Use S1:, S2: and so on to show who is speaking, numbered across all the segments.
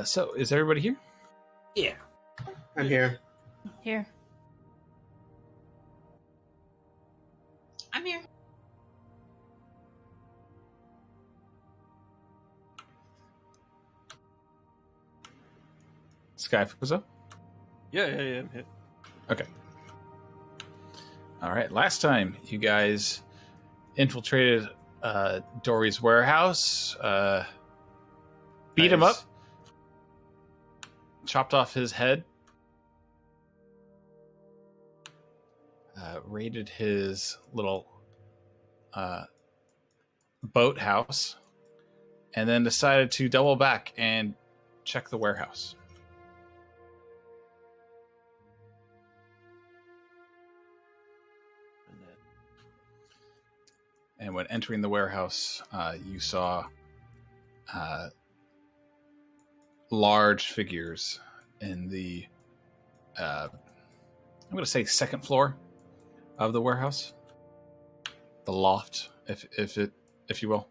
S1: So is everybody here?
S2: Yeah. I'm here.
S3: Here.
S4: I'm here.
S1: Skyphozo?
S5: Yeah, I'm here.
S1: Okay. All right. Last time you guys infiltrated Dory's warehouse, beat him up, chopped off his head, raided his little boathouse, and then decided to double back and check the warehouse. And when entering the warehouse, you saw large figures in the, I'm going to say, second floor of the warehouse, the loft, if you will.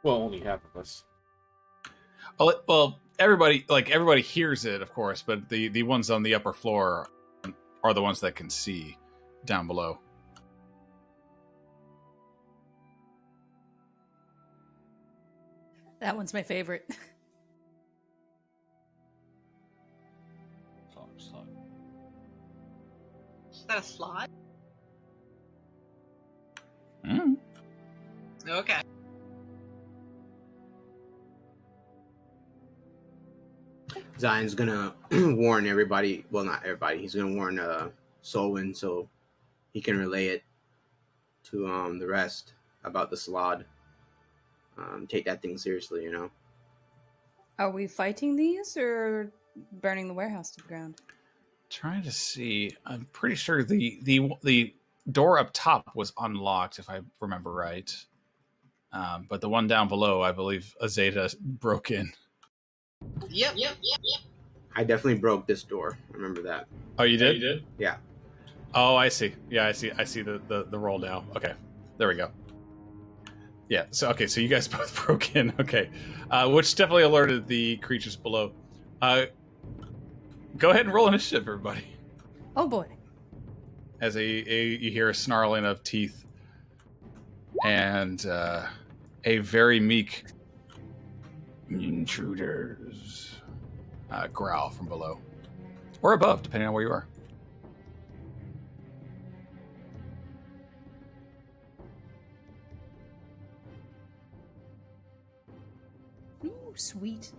S2: Well, only half of us.
S1: Well, everybody hears it, of course, but the ones on the upper floor are the ones that can see down below.
S3: That one's my favorite.
S4: Is that a slot?
S1: Mm.
S4: Okay.
S2: Zion's gonna warn everybody. Well, not everybody. He's gonna warn Solwynn so he can relay it to the rest about the slod. Take that thing seriously, you know.
S3: Are we fighting these or burning the warehouse to the ground?
S1: Trying to see. I'm pretty sure the door up top was unlocked, if I remember right. But the one down below, I believe Azadeh broke in.
S4: Yep.
S2: I definitely broke this door. Remember that.
S1: Oh, you did?
S2: Yeah.
S1: Oh, I see. Yeah, I see the roll now. Okay. There we go. Yeah, so you guys both broke in. Okay. Which definitely alerted the creatures below. Go ahead and roll initiative, everybody.
S3: Oh boy.
S1: As you hear a snarling of teeth and a very meek intruders growl from below. Or above, depending on where you are.
S3: Ooh, sweet.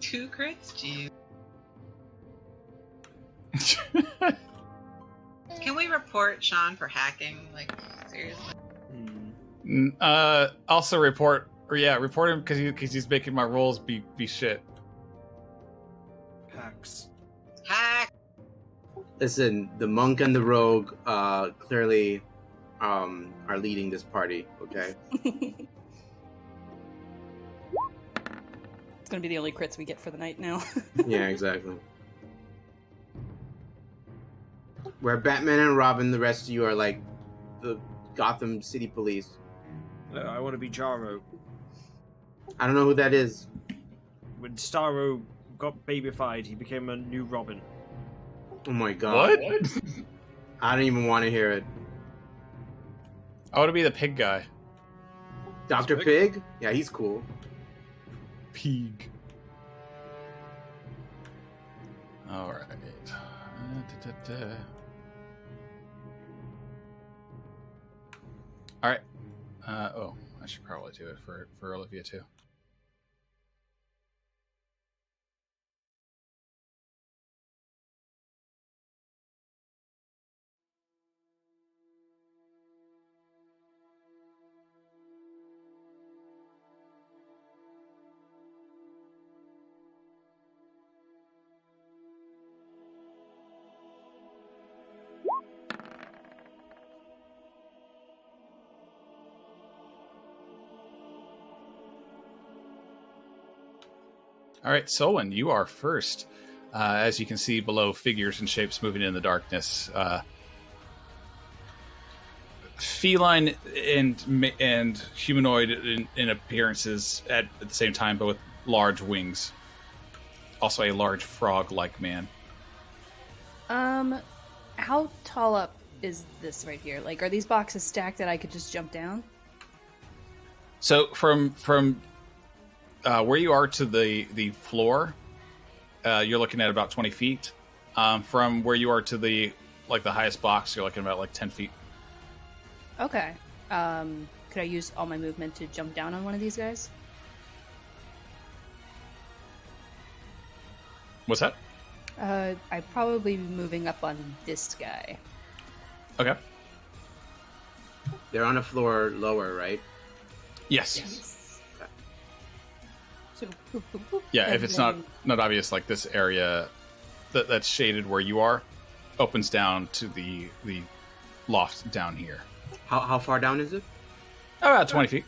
S4: Two crits? Jeez. Can we report Sean for hacking? Like, seriously?
S1: Also report him because he's making my rolls be shit.
S5: Hacks.
S4: Hack!
S2: Listen, the monk and the rogue clearly are leading this party. Okay.
S3: It's gonna be the only crits we get for the night now.
S2: Yeah, exactly. Where Batman and Robin, the rest of you are like the Gotham City Police.
S5: I want to be Jaro.
S2: I don't know who that is.
S5: When Starro got babyfied, he became a new Robin.
S2: Oh my god.
S1: What?
S2: I don't even want to hear it.
S1: I want to be the pig guy.
S2: Dr. Pig? Yeah, he's cool.
S1: Pig. All right. All right. I should probably do it for Olivia too. All right, Solwynn, you are first. as you can see below, figures and shapes moving in the darkness. Feline and humanoid in appearances at the same time, but with large wings. Also a large frog-like man.
S3: How tall up is this right here? Like, are these boxes stacked that I could just jump down?
S1: So from where you are to the floor, you're looking at about 20 feet. From where you are to the highest box, you're looking about like 10 feet.
S3: Okay. Could I use all my movement to jump down on one of these guys?
S1: What's that?
S3: I'd probably be moving up on this guy.
S1: Okay.
S2: They're on a floor lower, right?
S1: Yes.
S2: Okay.
S3: So, boop, boop, boop,
S1: Yeah,
S3: and
S1: if it's
S3: then-
S1: not obvious, like this area that's shaded where you are opens down to the loft down here.
S2: How far down is it?
S1: About 20 feet.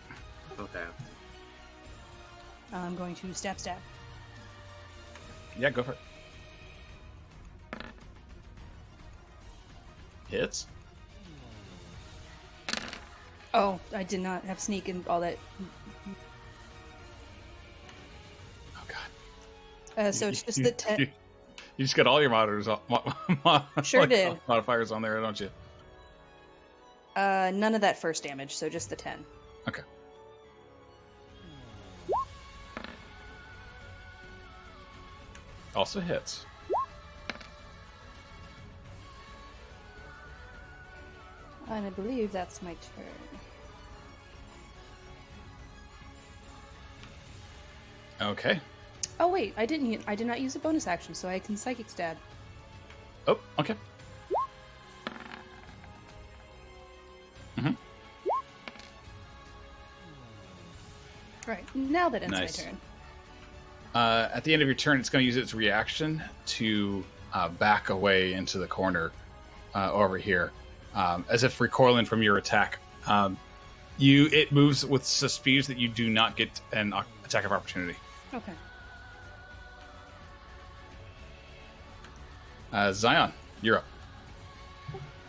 S2: Okay.
S3: I'm going to stab.
S1: Yeah, go for it. Hits.
S3: Oh, I did not have sneak and all that.
S1: Oh god.
S3: So it's just the 10.
S1: You just got all your monitors
S3: Sure did.
S1: modifiers on there, don't you?
S3: None of that first damage, so just the 10.
S1: Okay. Also hits.
S3: And I believe that's my turn.
S1: Okay.
S3: Oh wait, I did not use a bonus action, so I can psychic stab.
S1: Oh, okay.
S3: Right, now that ends
S1: Nice.
S3: my turn.
S1: At the end of your turn, it's going to use its reaction to back away into the corner over here, as if recoiling from your attack. It moves with speeds that you do not get an attack of opportunity.
S3: Okay.
S1: Zion, you're up.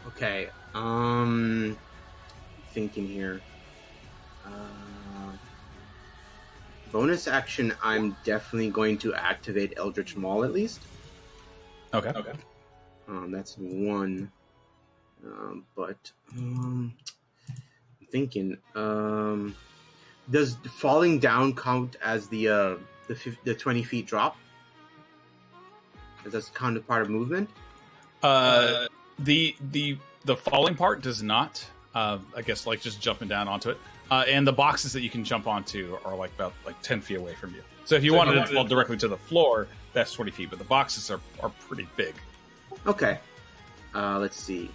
S2: Okay. Thinking here. Bonus action, I'm definitely going to activate Eldritch Maul at least.
S1: Okay.
S2: That's one. I'm thinking. Does falling down count as the 20 feet drop? Does that count as part of movement?
S1: The falling part does not. I guess like just jumping down onto it. And the boxes that you can jump onto are about 10 feet away from you. So if you wanted to fall directly to the floor, that's 20 feet. But the boxes are pretty big.
S2: Okay. Let's see.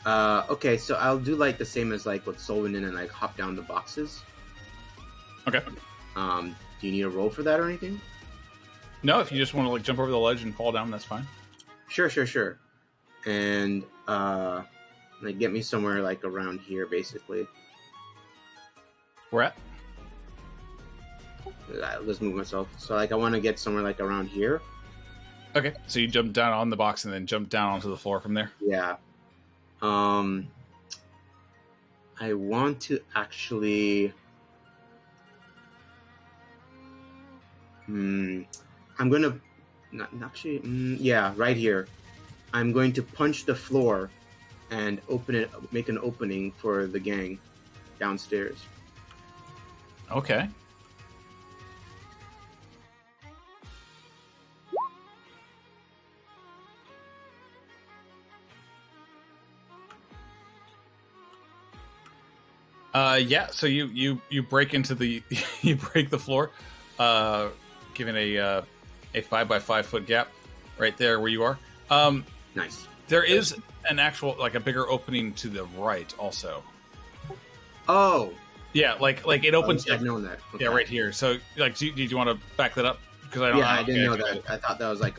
S2: Okay, so I'll do the same as what Solwynn and hop down the boxes.
S1: Okay.
S2: Do you need a roll for that or anything?
S1: No, if you just want to jump over the ledge and fall down, that's fine.
S2: Sure. And get me somewhere around here, basically.
S1: Where at?
S2: Let's move myself. So I want to get somewhere around here.
S1: Okay, so you jump down on the box and then jump down onto the floor from there.
S2: Yeah. I want to actually. I'm gonna. Not actually. Yeah, right here. I'm going to punch the floor and make an opening for the gang downstairs.
S1: Okay. Yeah, so you break into the you break the floor, giving a 5x5 foot gap right there where you are.
S2: Nice.
S1: There is an actual a bigger opening to the right also.
S2: Oh.
S1: Yeah, it opens.
S2: I've known that. Okay.
S1: Yeah, right here. So did you want to back that up? Because I don't.
S2: Yeah, I didn't know that. I thought that was a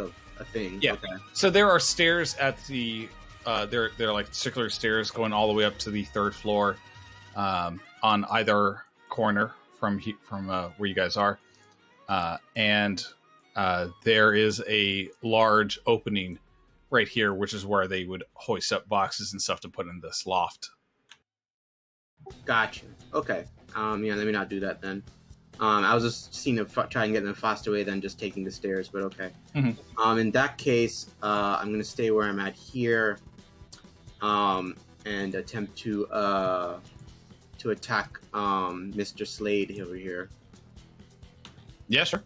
S2: thing.
S1: Yeah.
S2: Okay.
S1: So there are stairs at the there are circular stairs going all the way up to the third floor, on either corner from where you guys are, and there is a large opening right here, which is where they would hoist up boxes and stuff to put in this loft.
S2: Gotcha. Okay. Yeah, let me not do that then. I was just seeing try and get them a faster way than just taking the stairs, but okay.
S1: Mm-hmm.
S2: In that case, I'm gonna stay where I'm at here, and attempt to attack Mr. Slade over here.
S1: Yeah, sure.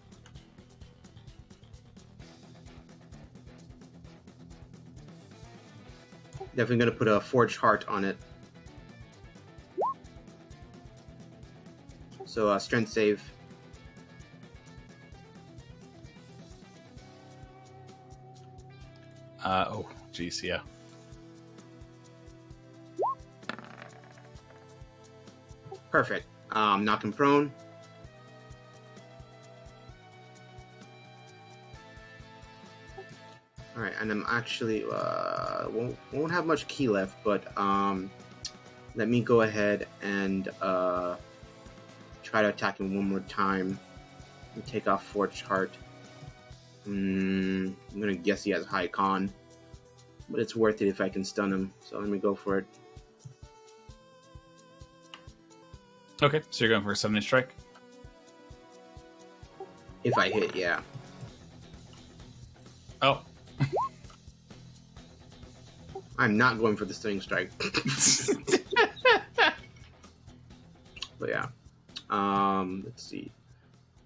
S2: Definitely gonna put a forged heart on it. So strength save.
S1: Oh, geez, yeah.
S2: Perfect. Knock him prone. All right, and I'm actually won't have much key left, but let me go ahead and try to attack him one more time and take off Forged Heart. I'm gonna guess he has High Con, but it's worth it if I can stun him. So let me go for it.
S1: Okay, so you're going for a 7-inch strike?
S2: If I hit, yeah.
S1: Oh.
S2: I'm not going for the stunning strike. But yeah. Let's see.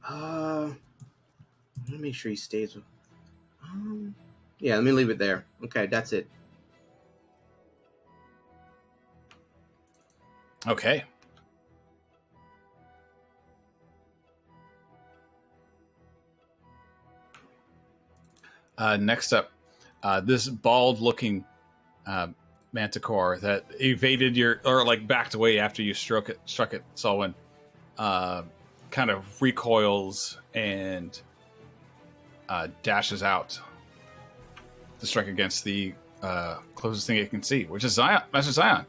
S2: I want to make sure he stays with... yeah, let me leave it there. Okay, that's it.
S1: Okay. Next up, this bald-looking manticore that evaded your, or like backed away after you struck it, Solwynn, kind of recoils and dashes out to strike against the closest thing it can see, which is Zion, Master Zion.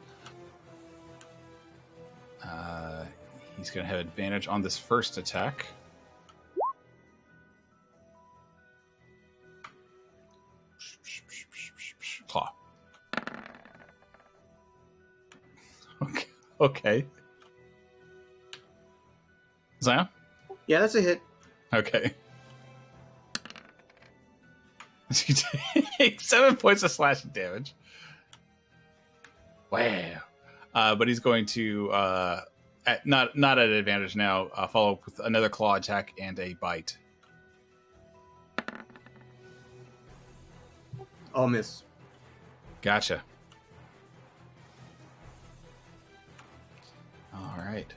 S1: He's going to have advantage on this first attack. Claw. Okay. Zion?
S2: Yeah, that's a hit.
S1: Okay. You take 7 points of slashing damage. Wow. But he's going to, not at advantage now, follow up with another claw attack and a bite.
S2: I'll miss.
S1: Gotcha. All right.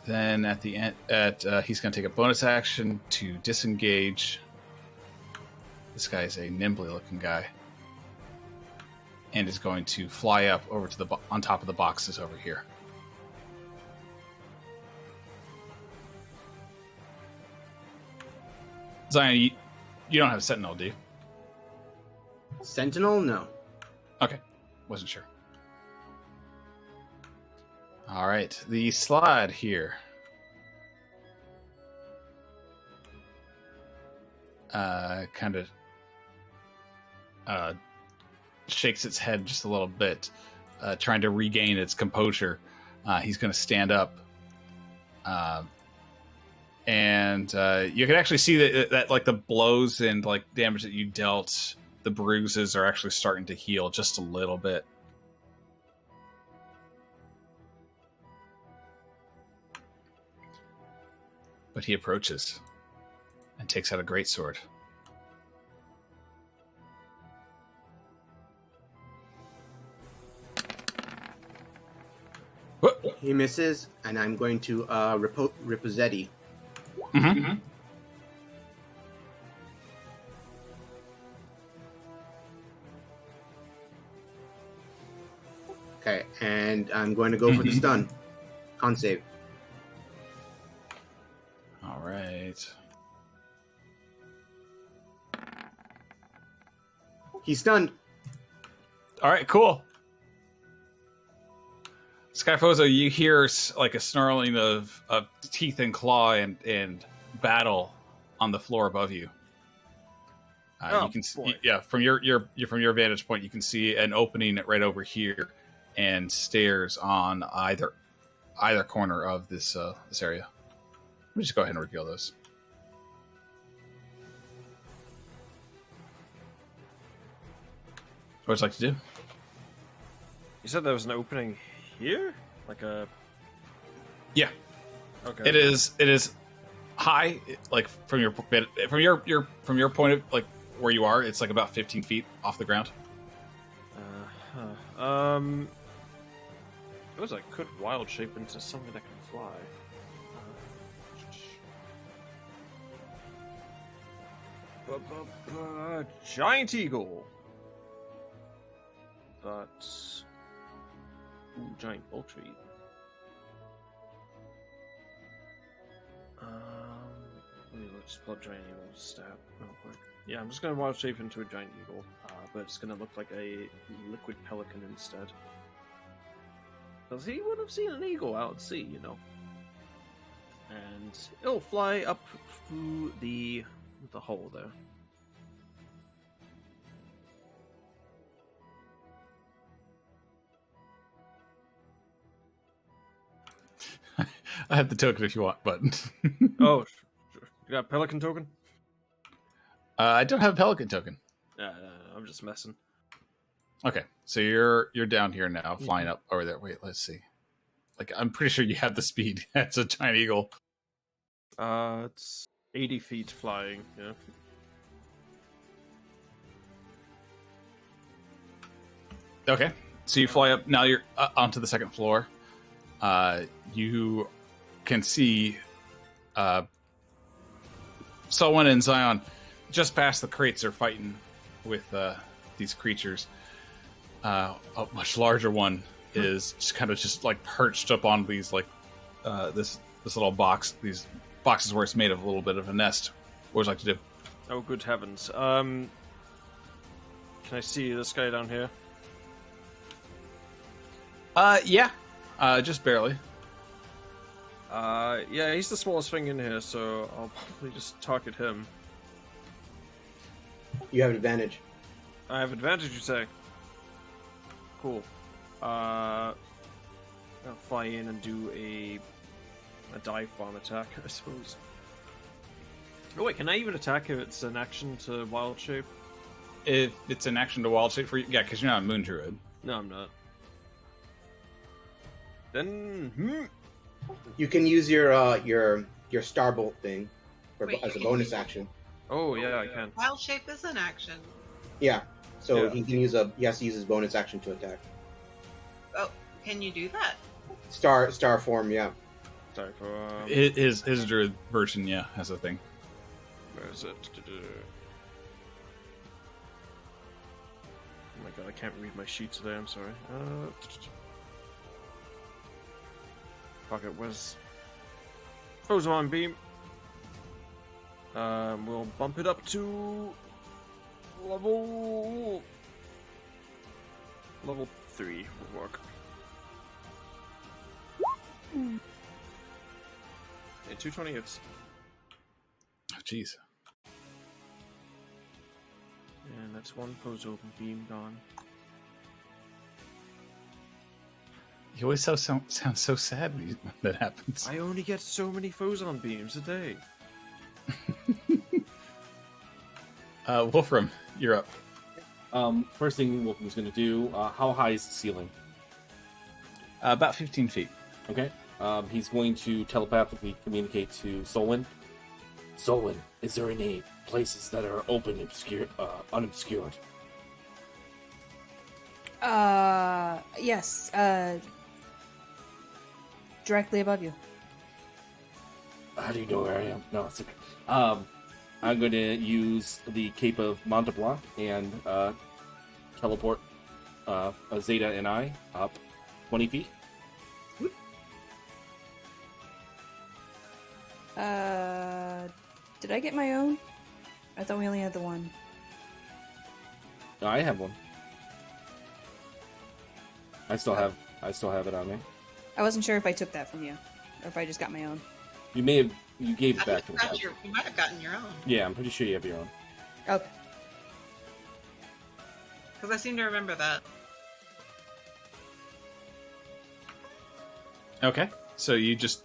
S1: Then at the end, he's going to take a bonus action to disengage. This guy is a nimbly-looking guy, and is going to fly up over to the on top of the boxes over here. Zion, you don't have Sentinel, do you?
S2: Sentinel? No.
S1: Okay, wasn't sure. All right, the slide here. Kind of shakes its head just a little bit, trying to regain its composure. He's going to stand up, and you can actually see that like the blows and like damage that you dealt, the bruises are actually starting to heal just a little bit. But he approaches and takes out a greatsword.
S2: He misses, and I'm going to Ripozetti.
S1: Mm-hmm.
S2: Okay, and I'm going to go for the stun. Con save.
S1: All right.
S2: He's stunned.
S1: All right, cool. Skyphozo, you hear like a snarling of teeth and claw and battle on the floor above you.
S5: Oh,
S1: you can see,
S5: boy.
S1: yeah, from your vantage point, you can see an opening right over here, and stairs on either corner of this area. Let me just go ahead and reveal those. What would you like to do?
S5: You said there was an opening here, like a.
S1: Yeah.
S5: Okay.
S1: It is high, like from your point of like where you are. It's like about 15 feet off the ground.
S5: Suppose I could wild shape into something that can fly. Giant eagle. But giant ultra eagle. Let's pull up giant eagle stat real quick. Yeah, I'm just gonna wild shape into a giant eagle, but it's gonna look like a liquid pelican instead. Because he would have seen an eagle out at sea, you know. And it'll fly up through the hole there.
S1: I have the token if you want, but
S5: Oh, sure. You got a pelican token?
S1: I don't have a pelican token.
S5: No, I'm just messing.
S1: Okay, so you're down here now, flying up over there. Wait, let's see. Like, I'm pretty sure you have the speed. That's a giant eagle.
S5: It's 80 feet flying. Yeah.
S1: Okay, so you fly up. Now you're onto the second floor. You can see Solwynn and Zion just past the crates are fighting with these creatures. A much larger one is just kind of just like perched up on these like this little box. These boxes where it's made of a little bit of a nest. What would you like to do?
S5: Oh, good heavens. Can I see this guy down here?
S1: Yeah. Just barely.
S5: Yeah, he's the smallest thing in here, so I'll probably just target him.
S2: You have advantage.
S5: I have advantage, you say? Cool. I'll fly in and do a dive bomb attack, I suppose. Oh wait, can I even attack if it's an action to wild shape?
S1: If it's an action to wild shape for you, yeah, because you're not a moon druid.
S5: No, I'm not. Then
S2: You can use your starbolt thing
S4: Wait,
S2: as a
S4: you can
S2: bonus
S4: use it?
S2: action.
S5: Oh yeah, I can.
S4: Wild shape is an action.
S2: Yeah. So
S5: Yeah.
S2: he has to use his bonus action to attack.
S4: Oh, can you do that?
S2: Star form, yeah.
S5: Sorry for
S1: His druid version, yeah, has a thing.
S5: where is it? Oh my god, I can't read my sheet today. I'm sorry. Fuck it. Where's Photon beam? We'll bump it up to level 3 will work. Yeah, 220 hits.
S1: Oh, jeez.
S5: And that's one Photon beam gone.
S1: You always sound so sad when that happens.
S5: I only get so many Photon beams a day.
S1: Wolfram, you're up.
S6: First thing Wolfram's going to do, how high is the ceiling?
S1: About 15 feet.
S6: Okay. He's going to telepathically communicate to Solwynn. Solwynn, is there any places that are open, unobscured?
S3: Yes. Directly above you.
S6: How do you know where I am? No, it's okay. I'm going to use the Cape of Mont Blanc and teleport Azadeh and I up 20 feet.
S3: Did I get my own? I thought we only had the one.
S6: I have one. I still have it on me.
S3: I wasn't sure if I took that from you, or if I just got my own.
S6: You gave it back to me.
S4: You might have gotten your own.
S6: Yeah, I'm pretty sure you have your own.
S3: Okay.
S4: Because I seem to remember that.
S1: Okay, so you just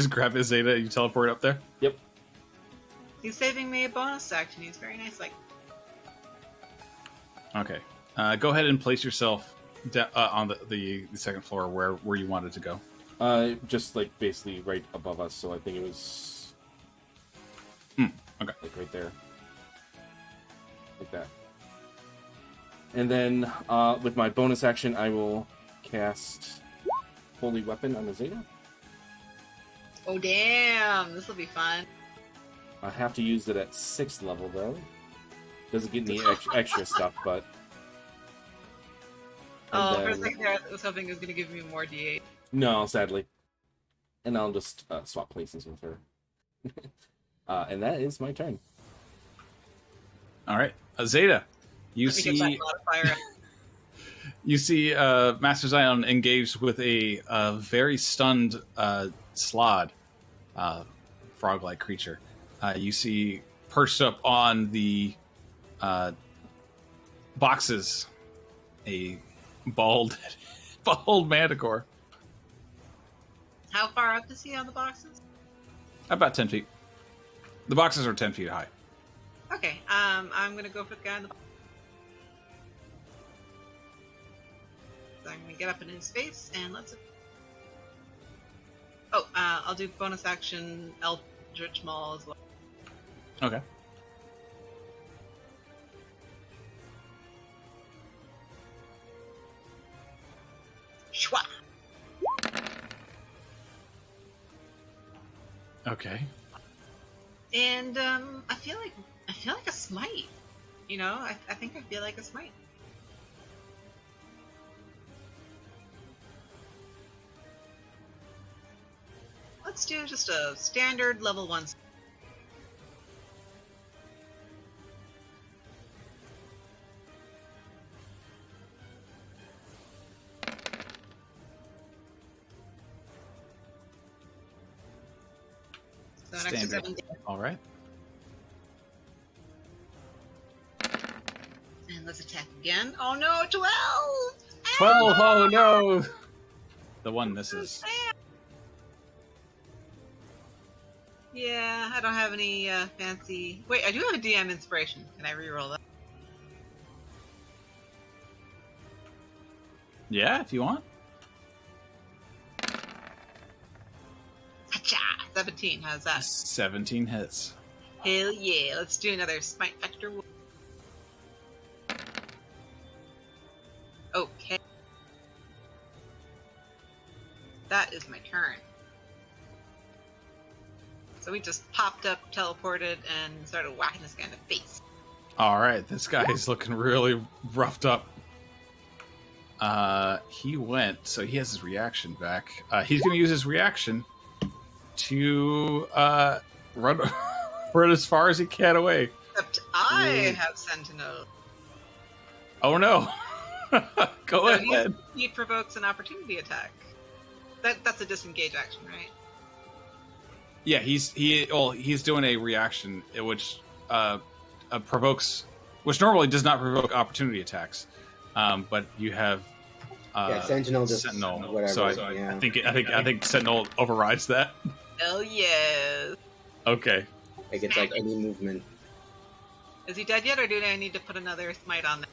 S1: grab Azadeh, you teleport up there.
S6: Yep.
S4: He's saving me a bonus action. He's very nice. Like,
S1: Okay, go ahead and place yourself on the second floor where you wanted to go.
S6: Just like basically right above us. So I think it was.
S1: Okay.
S6: Like right there. Like that. And then with my bonus action, I will cast Holy Weapon on Azadeh.
S4: oh damn, this will be fun.
S6: I have to use it at 6th level though. Doesn't get any extra stuff, but.
S4: Oh,
S6: then...
S4: for a second there, I was hoping it was going to give me more D8.
S6: No, sadly. And I'll just swap places with her. And that is my turn.
S1: All right, Azadeh, you see. You see Master Zion engaged with a very stunned Slod, frog-like creature. You see perched up on the boxes a bald manticore.
S4: How far up is he on the boxes?
S1: About 10 feet. The boxes are 10 feet high.
S4: Okay, I'm going to go for the guy in the box. So I'm going to get up in his face, and let's... Oh, I'll do bonus action Eldritch Maul as well.
S1: Okay.
S4: Shwa!
S1: Okay.
S4: And I feel like a smite. You know, I think I feel like a smite. Let's do just a standard level 1. So an extra
S1: Standard.
S4: 7 damage.
S1: All right.
S4: And let's attack again. Oh no, 12!
S1: 12! Oh no! The one misses.
S4: Yeah, I don't have any fancy... Wait, I do have a DM inspiration. Can I reroll that?
S1: Yeah, if you want.
S4: Hacha! 17, how's that?
S1: 17 hits.
S4: Hell yeah, let's do another Smite Vector. Okay. That is my turn. So we just popped up, teleported, and started whacking this guy in the face.
S1: All right, this guy is looking really roughed up. He went, so he has his reaction back. He's going to use his reaction to run as far as he can away.
S4: Except I have Sentinel.
S1: Oh no! Go ahead.
S4: He provokes an opportunity attack. That's a disengage action, right?
S1: Yeah, he's doing a reaction which provokes, which normally does not provoke opportunity attacks, but you have
S2: Sentinel just
S1: Sentinel.
S2: whatever.
S1: So
S2: yeah.
S1: I think Sentinel overrides that.
S4: Hell yes.
S1: Okay.
S2: Like it's like any movement.
S4: Is he dead yet, or do I need to put another smite on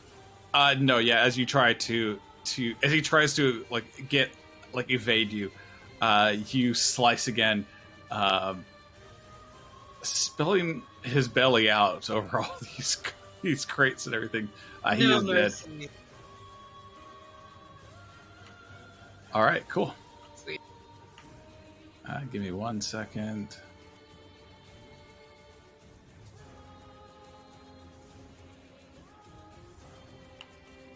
S4: there?
S1: No, yeah. As you try to as he tries to evade you, you slice again. Spilling his belly out over all these crates and everything. He is dead. All right, cool.
S4: Sweet.
S1: Give me 1 second.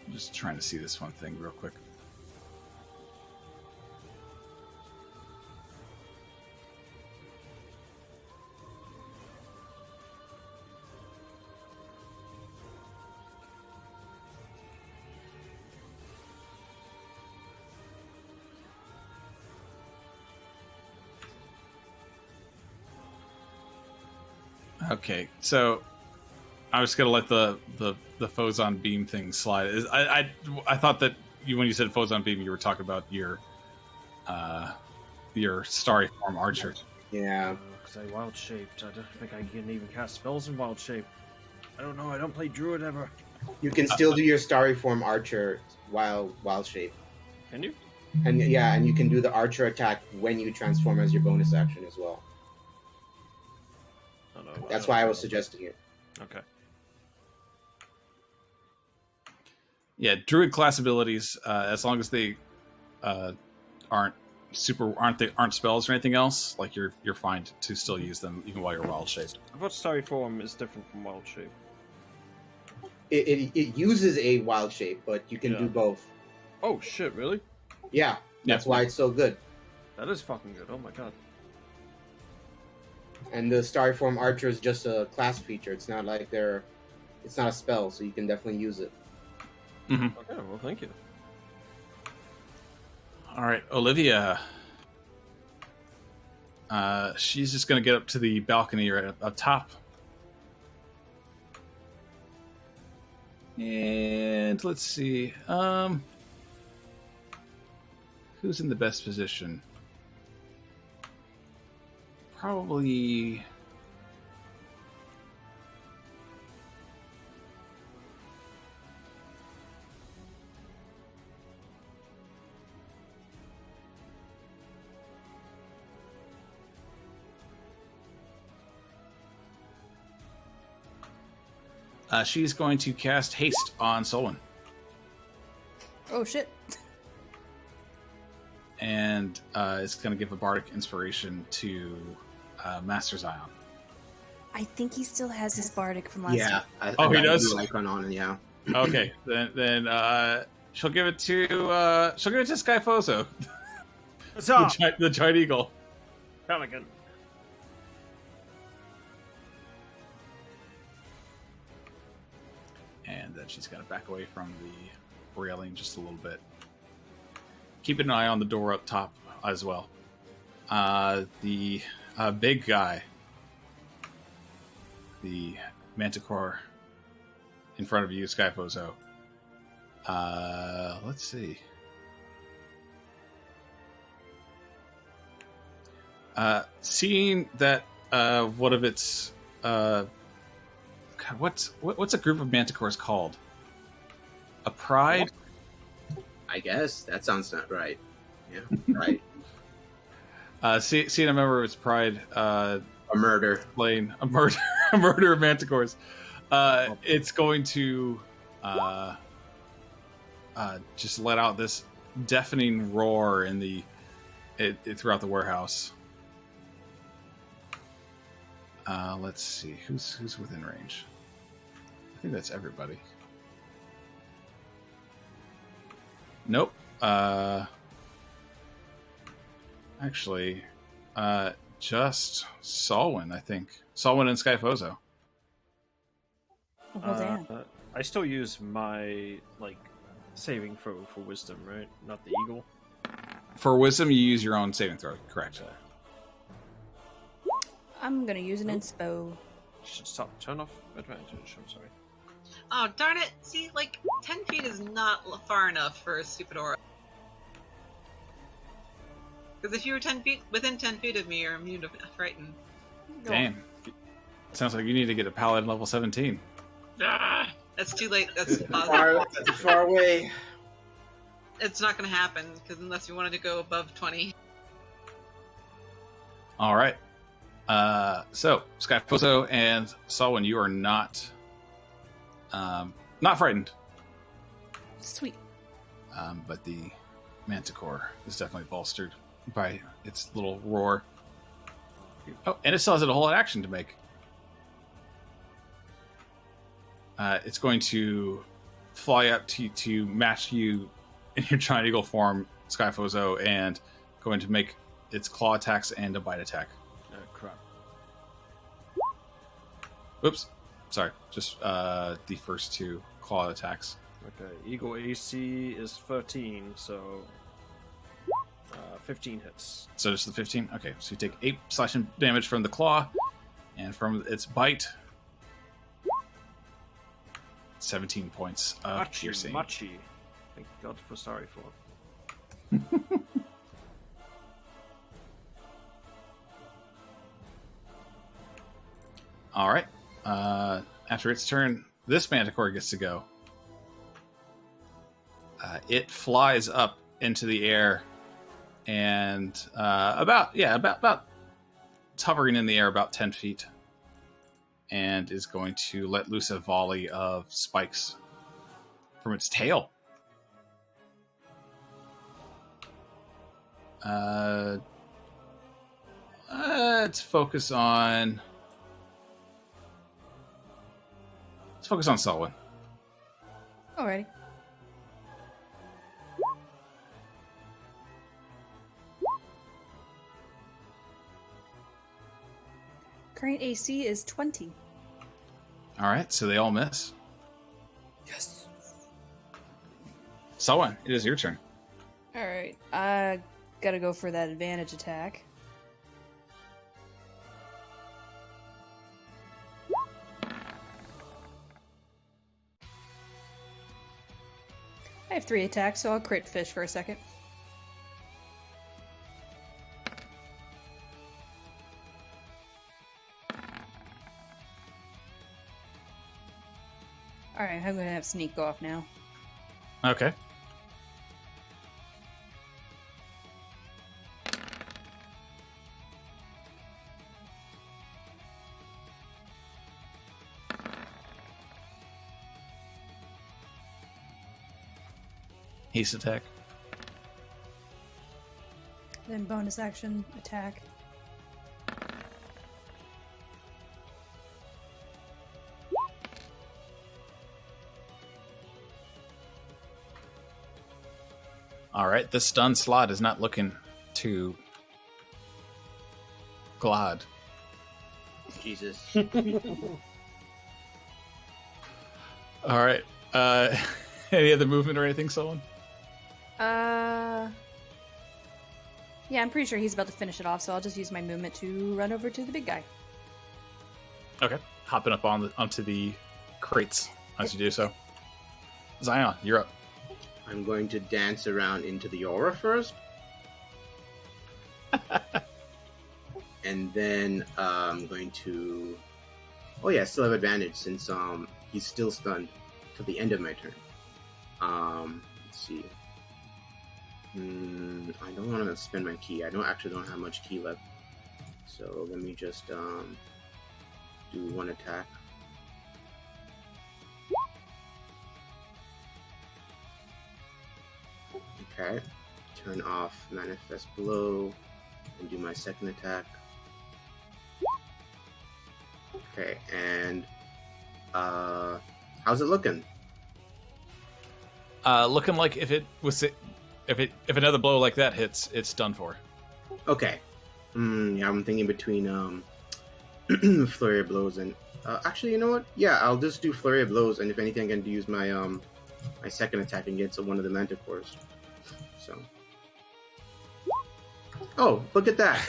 S1: I'm just trying to see this one thing real quick. Okay, so I was gonna let the Phozon beam thing slide. I thought that when you said Phozon beam, you were talking about your starry form archer.
S2: Yeah.
S5: Because I wild shaped. I don't think I can even cast spells in wild shape. I don't know. I don't play druid ever.
S2: You can still do your starry form archer while wild shape.
S5: Can you?
S2: And yeah, and you can do the archer attack when you transform as your bonus action as well.
S5: Oh, no,
S2: That's why I was suggesting it.
S5: Okay.
S1: Yeah, druid class abilities, as long as they aren't spells or anything else, like you're fine to still use them even while you're wild shaped.
S5: I thought starry form is different from wild shape.
S2: It uses a wild shape, but you can do both.
S5: Oh shit! Really?
S2: Yeah, that's why it's so good.
S5: That is fucking good. Oh my god.
S2: And the starry form archer is just a class feature. It's not like it's not a spell, so you can definitely use it.
S1: Mm-hmm.
S5: Okay, well, thank you.
S1: All right, Olivia. She's just going to get up to the balcony right up top. And let's see. Who's in the best position? Probably... she's going to cast Haste on Solwynn.
S3: Oh, shit.
S1: And it's going to give a Bardic Inspiration to Master Zion.
S3: I think he still has his Bardic from last
S2: Yeah.
S3: time.
S1: He does?
S2: Icon on, yeah.
S1: Okay, then she'll give it to Skyphozo,
S5: What's up?
S1: the giant eagle.
S5: Pelican.
S1: And then she's going to back away from the railing just a little bit. Keeping an eye on the door up top as well. The big guy, the Manticore in front of you, Skyphozo. Let's see. Seeing that one of its what's a group of manticores called? A pride?
S2: I guess that sounds not right. Yeah, right.
S1: Seeing a member of its pride,
S2: A murder.
S1: playing a murder of manticores, it's going to just let out this deafening roar in throughout the warehouse. Let's see who's within range. I think that's everybody. Nope. Actually, just Solwynn, I think. Solwynn and Skyphozo.
S3: Oh, damn.
S5: I still use my saving throw for wisdom, right? Not the eagle.
S1: For wisdom, you use your own saving throw. Correct.
S3: I'm gonna use an inspo.
S5: Should turn off advantage. I'm sorry.
S4: Oh, darn it. See, 10 feet is not far enough for a stupid aura. Because if you were within 10 feet of me, you're immune to frighten.
S1: Damn. Sounds like you need to get a paladin level 17.
S4: Ah, that's too late. That's
S2: Too far away.
S4: It's not going to happen, because unless you wanted to go above 20.
S1: All right. So Skyphozo and Solwynn, you are not frightened.
S3: Sweet.
S1: But the Manticore is definitely bolstered by its little roar. Oh, and it still has a whole action to make. It's going to fly up to match you in your giant eagle form, Skyphozo, and going to make its claw attacks and a bite attack.
S5: Crap.
S1: Oops. Sorry. Just the first two claw attacks.
S5: Okay, eagle AC is 13, so 15 hits.
S1: So just the 15? Okay, so you take 8 slashing damage from the claw, And from its bite, 17 points of piercing.
S5: Machi. Thank God for sorry for.
S1: All right. After its turn, this manticore gets to go. It flies up into the air, and about it's hovering in the air about 10 feet, and is going to let loose a volley of spikes from its tail. Let's focus on Solwynn.
S3: Alrighty. Current AC is 20.
S1: All right, so they all miss.
S3: Yes.
S1: Solwynn, it is your turn.
S3: Alright, gotta go for that advantage attack. I have 3 attacks, so I'll crit fish for a second. Alright, I'm gonna have sneak go off now.
S1: Okay. Haste attack.
S3: Then bonus action attack.
S1: All right, the stun slot is not looking too glad.
S2: Jesus.
S1: All right. Any other movement or anything, Solwynn?
S3: Yeah, I'm pretty sure he's about to finish it off, so I'll just use my movement to run over to the big guy.
S1: Okay. Hopping up onto the crates as you do so. Zion, you're up.
S2: I'm going to dance around into the aura first. And then I'm going to... Oh yeah, I still have advantage since he's still stunned till the end of my turn. Let's see. I don't want to spend my key. I don't have much key left. So let me just do one attack. Okay. Turn off Manifest Blow and do my second attack. Okay, and how's it looking?
S1: Looking like if another blow like that hits, it's done for.
S2: Okay. Yeah, I'm thinking between Flurry of Blows and actually, you know what? Yeah, I'll just do Flurry of Blows, and if anything, I can use my my second attack against one of the Manticores. So. Oh, look at that!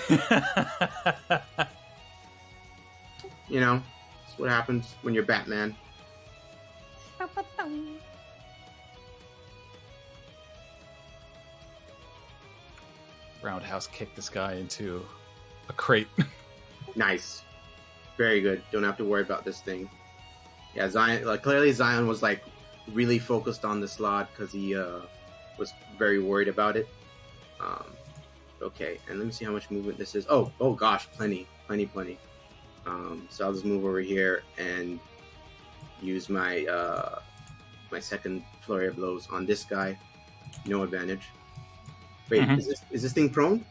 S2: You know, that's what happens when you're Batman.
S1: Roundhouse kick this guy into a crate.
S2: Nice. Very good. Don't have to worry about this thing. Yeah, Zion, clearly Zion was really focused on the slot because he was very worried about it. Okay, and let me see how much movement this is. Oh gosh, plenty. So I'll just move over here and use my my second flurry of blows on this guy. No advantage. Wait, is this thing prone?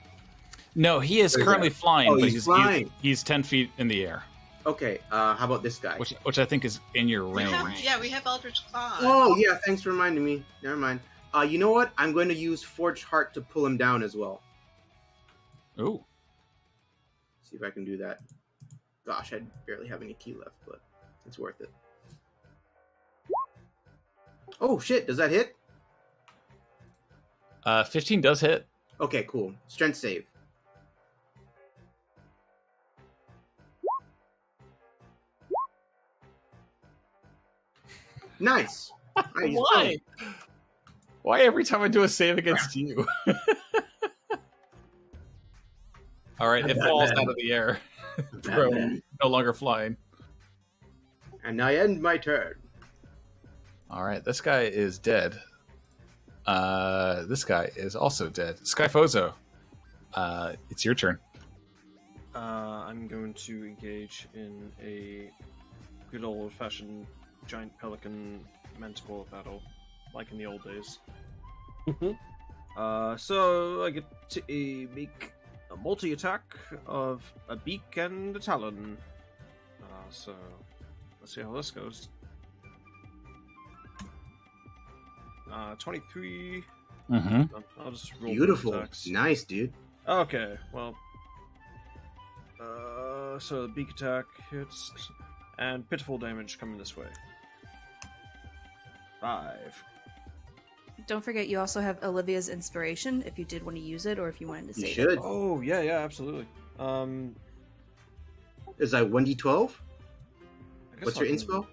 S1: No, he is currently flying.
S2: Oh,
S1: but
S2: he's flying.
S1: He's 10 feet in the air.
S2: Okay, how about this guy?
S1: Which I think is in your range.
S4: We have Eldritch Claw.
S2: Oh, yeah, thanks for reminding me. Never mind. You know what? I'm going to use Forged Heart to pull him down as well.
S1: Ooh.
S2: See if I can do that. Gosh, I barely have any key left, but it's worth it. Oh, shit. Does that hit?
S1: 15 does hit.
S2: Okay, cool. Strength save. Nice. Nice.
S1: Why? Why every time I do a save against you? All right, it falls out of the air. Throw, no longer flying.
S2: And I end my turn.
S1: All right, this guy is dead. This guy is also dead. Skyphozo, it's your turn.
S5: I'm going to engage in a good old-fashioned giant pelican manticore battle, like in the old days. So I get to make a multi-attack of a beak and a talon. So let's see how this goes. 23. I'll just roll
S2: Beautiful.
S5: attacks.
S2: Nice, dude.
S5: Okay, well. So the beak attack hits, and pitiful damage coming this way. 5.
S3: Don't forget, you also have Olivia's inspiration if you did want to use it, or if you wanted to
S2: You
S3: save
S2: should.
S3: it.
S5: Oh yeah, absolutely.
S2: Is that 1d12?
S5: I guess
S2: What's
S5: I
S2: your
S5: can-
S2: inspo?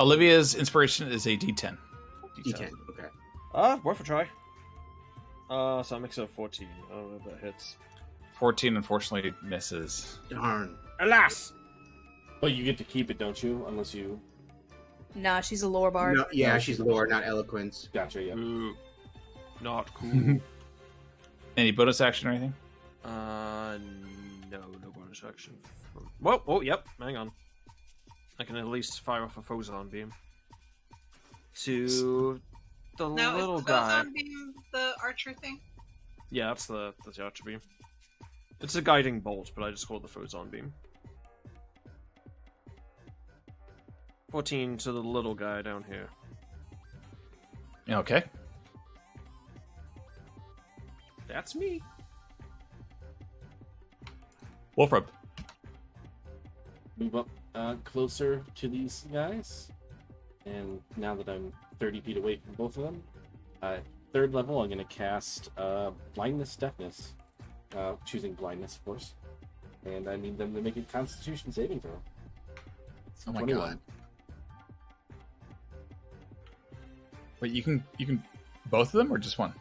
S1: Olivia's inspiration is a D10.
S2: D10. Okay.
S5: Worth a try. So that makes it a 14. I don't know if that hits.
S1: 14 unfortunately misses.
S2: Darn.
S5: Alas!
S6: But you get to keep it, don't you? Unless you...
S3: Nah, she's a lore bard.
S2: No, yeah,
S6: No,
S2: she's
S6: she's
S2: lore, not eloquence.
S6: Gotcha, yeah.
S5: Ooh, not cool.
S1: Any bonus action or anything?
S5: No bonus action. Whoa, oh, yep, hang on. I can at least fire off a Phozon beam. To the
S4: No,
S5: little
S4: is
S5: guy.
S4: Phozon beam the archer thing?
S5: Yeah, that's the archer beam. It's a guiding bolt, but I just call it the Phozon beam. 14 to the little guy down here.
S1: Okay.
S5: That's me.
S1: Wolfram.
S6: Move up closer to these guys. And now that I'm 30 feet away from both of them, third level, I'm going to cast Blindness, Deafness. Choosing Blindness, of course. And I need them to make a Constitution saving throw.
S1: Oh my
S6: 21.
S1: god. Wait, you can both of them or just one?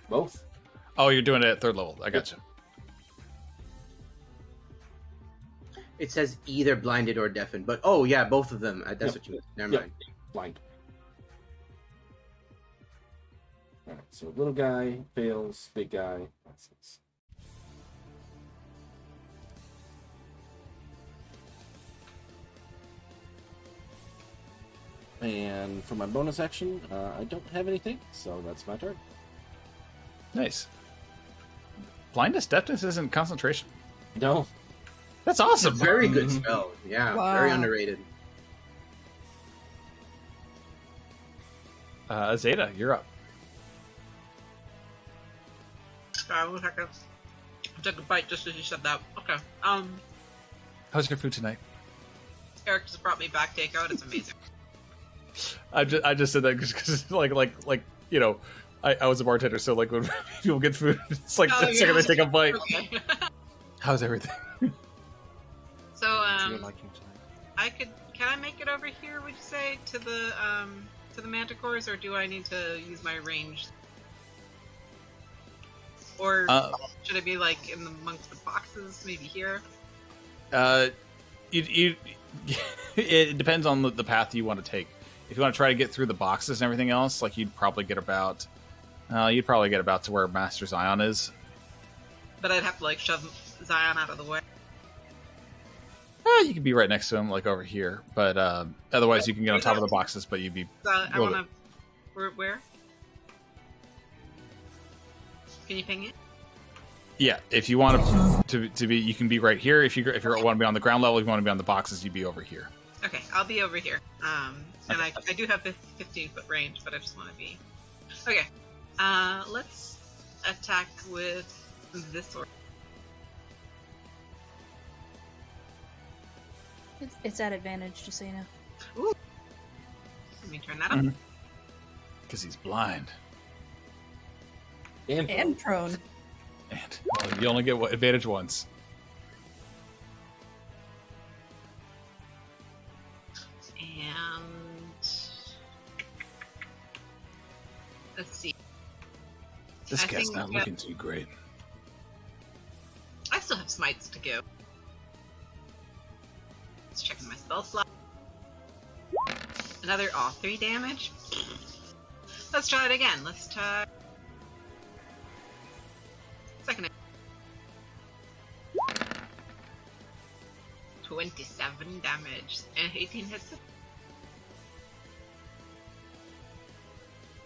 S6: Both.
S1: Oh, you're doing it at third level. I gotcha.
S2: It says either blinded or deafened, but oh yeah, both of them. That's
S6: Yep.
S2: what you meant. Never
S6: Yep.
S2: mind.
S6: Blind. Alright, so little guy fails, big guy passes. And for my bonus action, I don't have anything, so that's my turn.
S1: Nice. Blindness, deafness isn't concentration.
S6: No.
S1: That's
S2: It's a
S1: awesome.
S2: very good
S6: Mhm.
S2: spell. Yeah,
S3: Wow.
S2: very underrated.
S1: Azadeh, you're up.
S4: Sorry, 1 second. I took a bite just as you said that. Okay.
S1: How's your food tonight?
S4: Eric just brought me back takeout. It's amazing.
S1: I just said that because like you know, I was a bartender, so like when people get food, it's like
S4: Oh,
S1: the second
S4: yeah.
S1: they take a bite.
S4: Okay.
S1: How's everything?
S4: So
S5: To your liking tonight.
S4: can I make it over here? Would you say to the manticores, or do I need to use my range? Or should I be like in amongst the boxes, maybe here?
S1: You it depends on the path you want to take. If you want to try to get through the boxes and everything else, like you'd probably get about to where Master Zion is.
S4: But I'd have to like shove Zion out of the way.
S1: You could be right next to him, like over here. But otherwise, you can get on top of the boxes, but you'd be.
S4: So I
S1: Roll
S4: want to. Where? Can you ping it?
S1: Yeah, if you want to be, you can be right here. If you want to be on the ground level, if you want to be on the boxes, you'd be over here.
S4: Okay, I'll be over here. And I do have 15-foot range, but I just want to be. Okay. Let's attack with this sword.
S3: It's at advantage, just so you know.
S4: Ooh. Let me turn that up.
S1: Mhm. Because he's blind,
S3: And prone.
S1: and you only get advantage once.
S4: And
S1: This
S4: I
S1: cat's
S4: think,
S1: not looking too great.
S4: I still have smites to go. Just checking my spell slot. Another 3 damage. Let's try it again. Let's try second. 27 damage and 18 hits.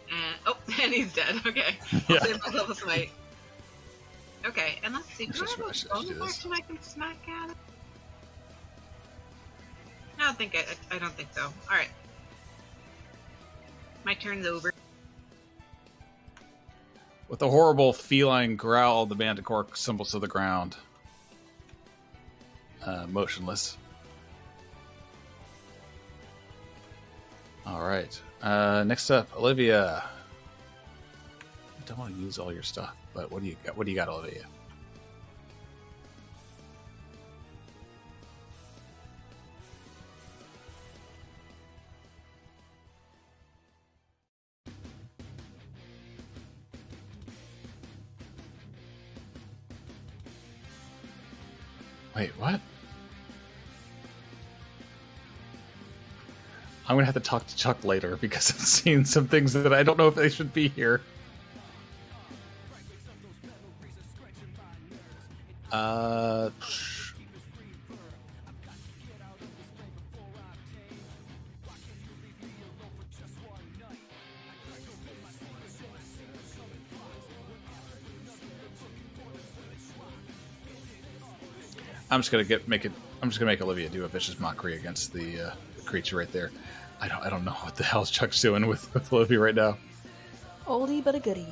S4: And and he's dead. Okay.
S1: Yeah.
S4: I'll save myself a smite. Okay, and let's see. Do I have
S1: I
S4: a
S1: should
S4: bonus
S1: do this.
S4: action I can smack at it? I don't think I don't think so. All right. My turn's over.
S1: With a horrible feline growl, the manticore stumbles to the ground, motionless. All right. Next up, Olivia. I don't want to use all your stuff, but what do you got? What do you got, Olivia? Wait, what? I'm gonna have to talk to Chuck later because I've seen some things that I don't know if they should be here. I'm just gonna make Olivia do a vicious mockery against the creature right there. I don't know what the hell Chuck's doing with Olivia right now.
S3: Oldie but a goodie.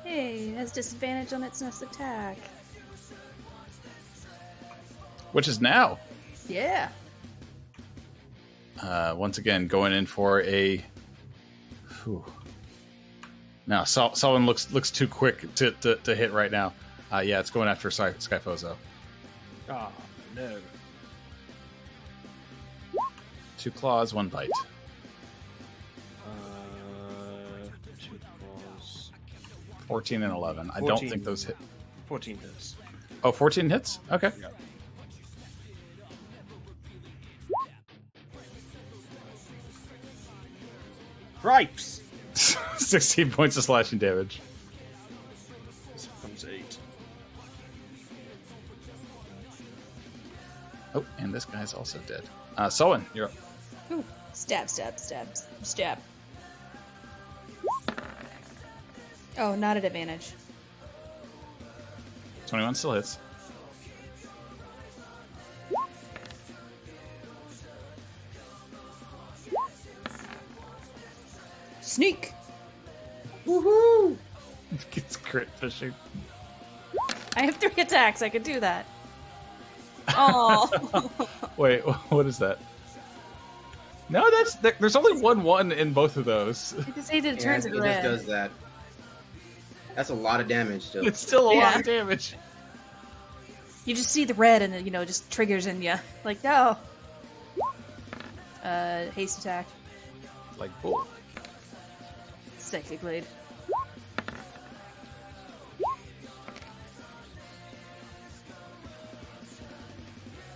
S3: Hey, it has disadvantage on its next attack.
S1: Which is now.
S3: Yeah.
S1: Once again, going in for a. Whew. Now, Solwynn looks too quick to hit right now. Yeah, it's going after Skyphozo.
S5: Ah, no.
S1: 2 claws, 1 bite.
S5: 2 claws.
S1: 14 and 11. I
S5: 14.
S1: don't think those hit.
S5: 14 hits.
S1: Oh, 14 hits? Okay.
S5: Yeah. Gripes!
S1: 16 points of slashing damage.
S5: This becomes 8.
S1: Oh, and this guy's also dead. Solwynn, you're up.
S3: Ooh. Stab, stab, stab, stab. Oh, not at advantage.
S1: 21 still hits.
S3: Sneak!
S2: Woohoo!
S1: It's crit fishing.
S3: I have 3 attacks. I could do that. Oh.
S1: Wait, what is that? No, there's only 1/1 in both of those.
S3: Because he did
S2: Yeah,
S3: turns
S2: it
S3: it
S2: just
S3: red.
S2: does that. That's a lot of damage still.
S1: It's still a lot
S3: Yeah.
S1: of damage.
S3: You just see the red and it, just triggers in you. Like, no. Haste attack.
S1: Like, bull.
S3: Psychic Blade.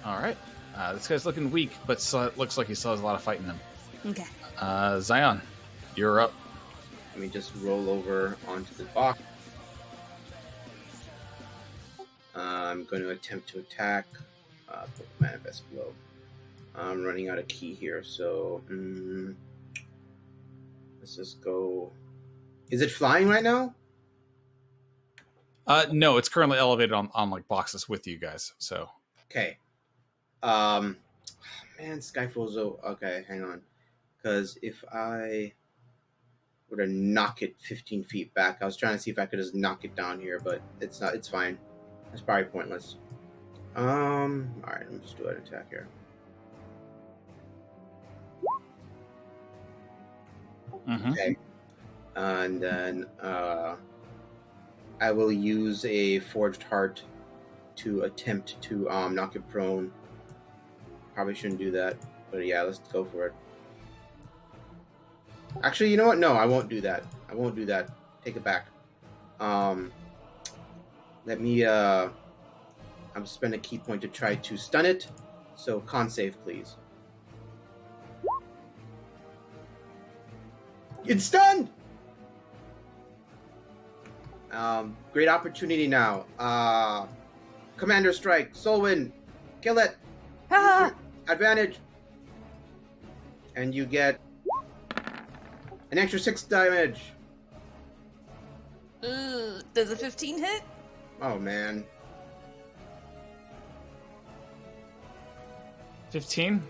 S1: All right. This guy's looking weak, but it looks like he still has a lot of fight in him.
S3: Okay.
S1: Zion, you're up.
S2: Let me just roll over onto the box. I'm going to attempt to attack. Put manifest blow. I'm running out of key here, so let's just go. Is it flying right now?
S1: No, it's currently elevated on like boxes with you guys. So
S2: Okay. Man, Skyphozo. Okay, hang on. Because if I were to knock it 15 feet back, I was trying to see if I could just knock it down here, but it's not. It's fine. That's probably pointless. All right. Let me just do an attack here. Okay. And then I will use a Forged Heart to attempt to knock it prone. Probably shouldn't do that, but yeah, let's go for it. Actually, you know what? No, I won't do that. I won't do that. Take it back. Let me I'm spend a key point to try to stun it. So con save, please. It's stunned! Great opportunity now. Commander strike. Solwynn, kill it.
S3: Ha!
S2: Advantage. And you get an extra 6 damage.
S3: Does a 15 hit?
S2: Oh, man.
S1: 15?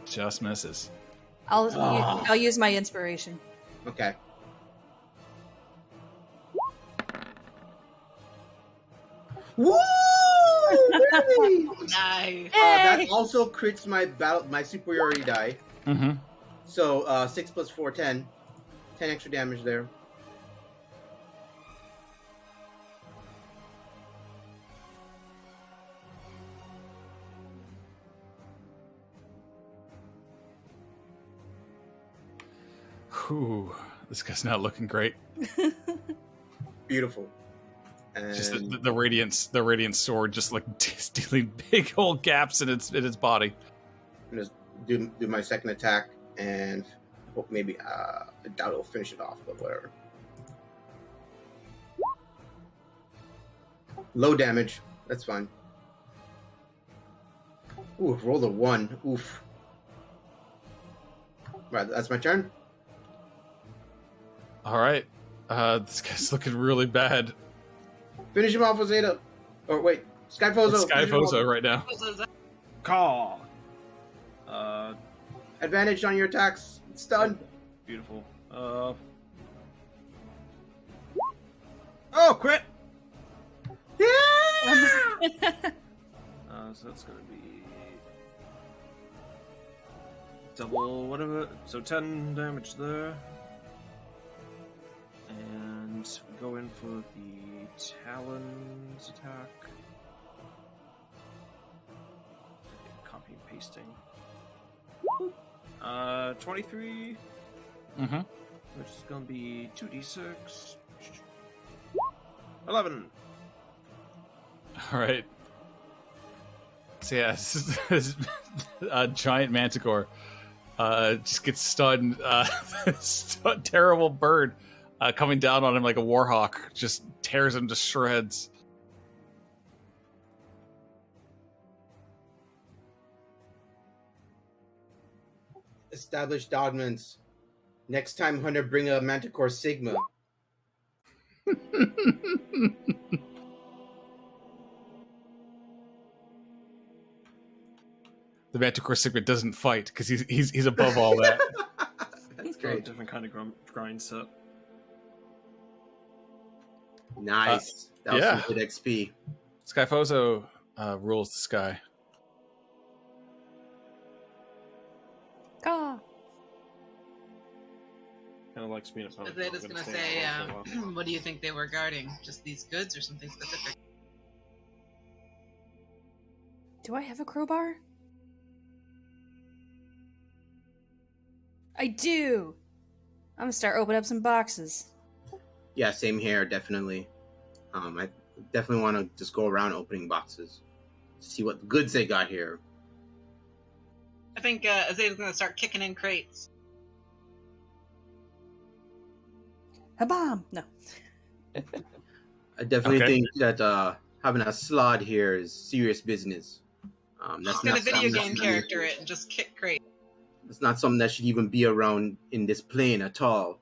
S1: Just misses.
S3: I'll use my inspiration.
S2: Okay. Woo! Really?
S4: Nice.
S2: That also crits my superiority die.
S1: Mm-hmm.
S2: So 6 plus 4, 10. 10 extra damage there.
S1: Whew, this guy's not looking great.
S2: Beautiful. And
S1: Just the radiant sword, just like stealing big old gaps in its body.
S2: I'm just do my second attack and hope maybe I doubt it'll finish it off, but whatever. Low damage. That's fine. Ooh, rolled a 1. Oof. Right, that's my turn.
S1: All right, this guy's looking really bad.
S2: Finish him off with Zeta. Or wait, Skyphozo.
S1: It's Skyphozo right now.
S5: Caw.
S2: Advantage on your attacks. It's done.
S5: Beautiful.
S2: Oh, crit! Yeah!
S5: So that's gonna be double whatever. So 10 damage there. And we go in for the Talons attack. Copy and pasting. 23.
S1: Mm-hmm.
S5: Which is gonna be 2d6. 11.
S1: All right. So yeah, this giant manticore just gets stunned. This terrible bird coming down on him like a warhawk just tears him to shreds.
S2: Established dogments. Next time, Hunter, bring a Manticore Sigma.
S1: The Manticore Sigma doesn't fight because he's above all that.
S2: That's
S5: A
S2: great.
S5: different kind of grind set.
S2: Nice. That was
S1: yeah.
S2: some good XP.
S1: Skyphozo rules the sky.
S3: Caw.
S5: Kind of likes being a pony.
S4: Azade's gonna say, what do you think they were guarding? Just these goods or something specific?
S3: Do I have a crowbar? I do! I'm gonna start opening up some boxes.
S2: Yeah, same here, definitely. I definitely want to just go around opening boxes. See what goods they got here.
S4: I think Azade's gonna start kicking in crates.
S3: A bomb! No.
S2: I definitely
S1: Okay.
S2: think that having a slot here is serious business. That's
S4: Just gonna
S2: not
S4: video
S2: something
S4: game
S2: that-
S4: character it and just kick crates.
S2: It's not something that should even be around in this plane at all.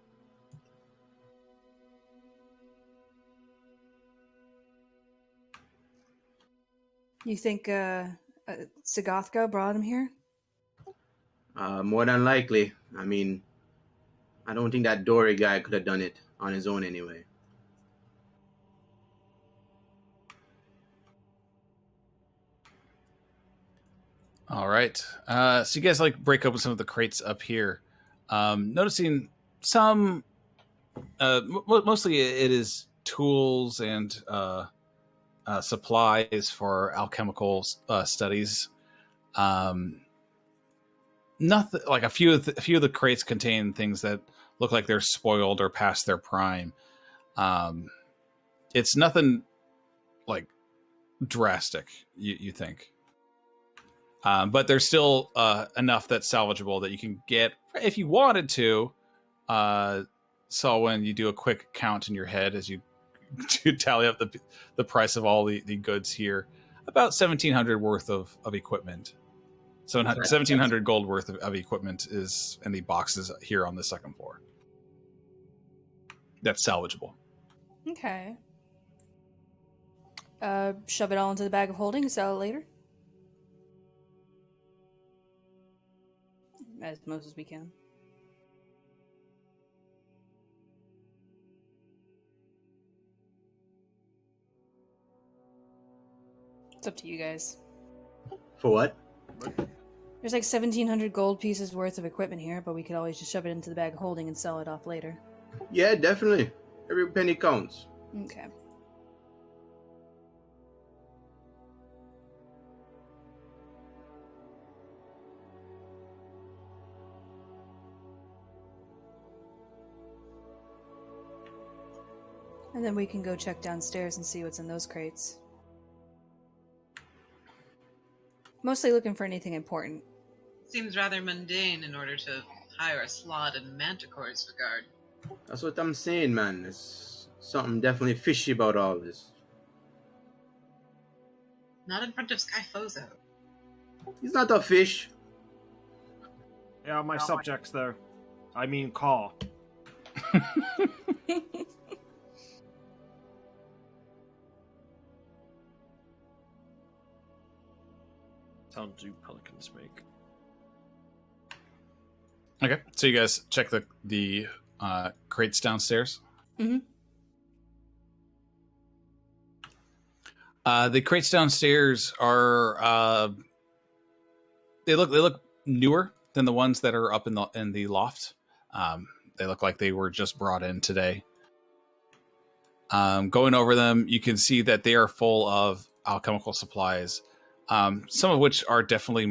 S3: You think Sagothka brought him here?
S2: More than likely. I mean, I don't think that Dory guy could have done it on his own anyway.
S1: All right. So you guys like break open some of the crates up here, noticing some. Mostly it is tools and supplies for alchemical studies. Nothing like a few of the crates contain things that look like they're spoiled or past their prime. It's nothing like drastic, you think. But there's still enough that's salvageable that you can get if you wanted to. Solwynn, you do a quick count in your head as you tally up the price of all the goods here. About 1,700 worth of equipment. So 1,700 gold worth of equipment is in the boxes here on the second floor. That's salvageable.
S3: Okay. Shove it all into the bag of holding and sell it later. As most as we can. It's up to you guys.
S2: For what?
S3: There's like 1,700 gold pieces worth of equipment here, but we could always just shove it into the bag of holding and sell it off later.
S2: Yeah, definitely. Every penny counts.
S3: Okay. And then we can go check downstairs and see what's in those crates. Mostly looking for anything important.
S4: Seems rather mundane in order to hire a slot in Manticore's regard.
S2: That's what I'm saying, man. There's something definitely fishy about all this.
S4: Not in front of Skyphozo.
S2: He's not a fish.
S5: Yeah, my subjects there. I mean, caw. Sound do pelicans make?
S1: Okay, so you guys check the crates downstairs.
S3: Mm-hmm.
S1: The crates downstairs are they look newer than the ones that are up in the loft. They look like they were just brought in today. Going over them, you can see that they are full of alchemical supplies. Some of which are definitely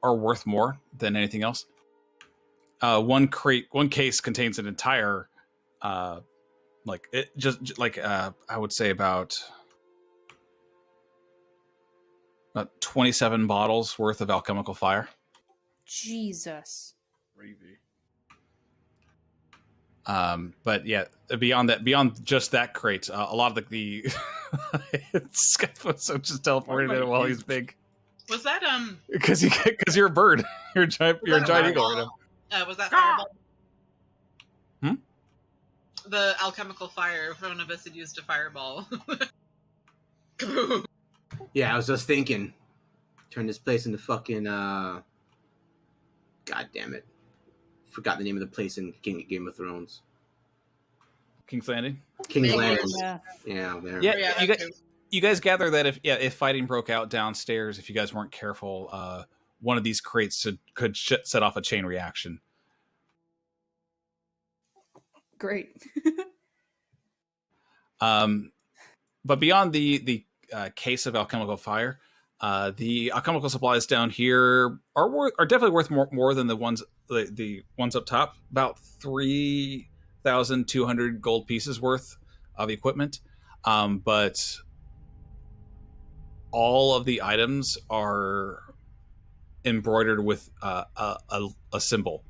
S1: worth more than anything else. One case contains an entire, I would say about 27 bottles worth of alchemical fire.
S3: Jesus.
S5: Gravy.
S1: But yeah, beyond just that crate, a lot of the Skyphozo just teleported in while he's big.
S4: Was that
S1: Because you're a bird, you're a giant eagle right now.
S4: was that fireball?
S1: Hmm?
S4: The alchemical fire. One of us had used a fireball. Kaboom!
S2: Yeah, I was just thinking. Turn this place into fucking, God damn it. Forgot the name of the place in Game of Thrones.
S1: King's Landing.
S2: King's
S4: Maybe.
S2: Landing.
S3: Yeah.
S2: Yeah, there.
S1: Yeah, you guys gather that if fighting broke out downstairs, if you guys weren't careful, one of these crates could set off a chain reaction.
S3: Great.
S1: But beyond the case of alchemical fire, the alchemical supplies down here are definitely worth more than the ones up top. About 3,200 gold pieces worth of equipment, but all of the items are embroidered with a symbol,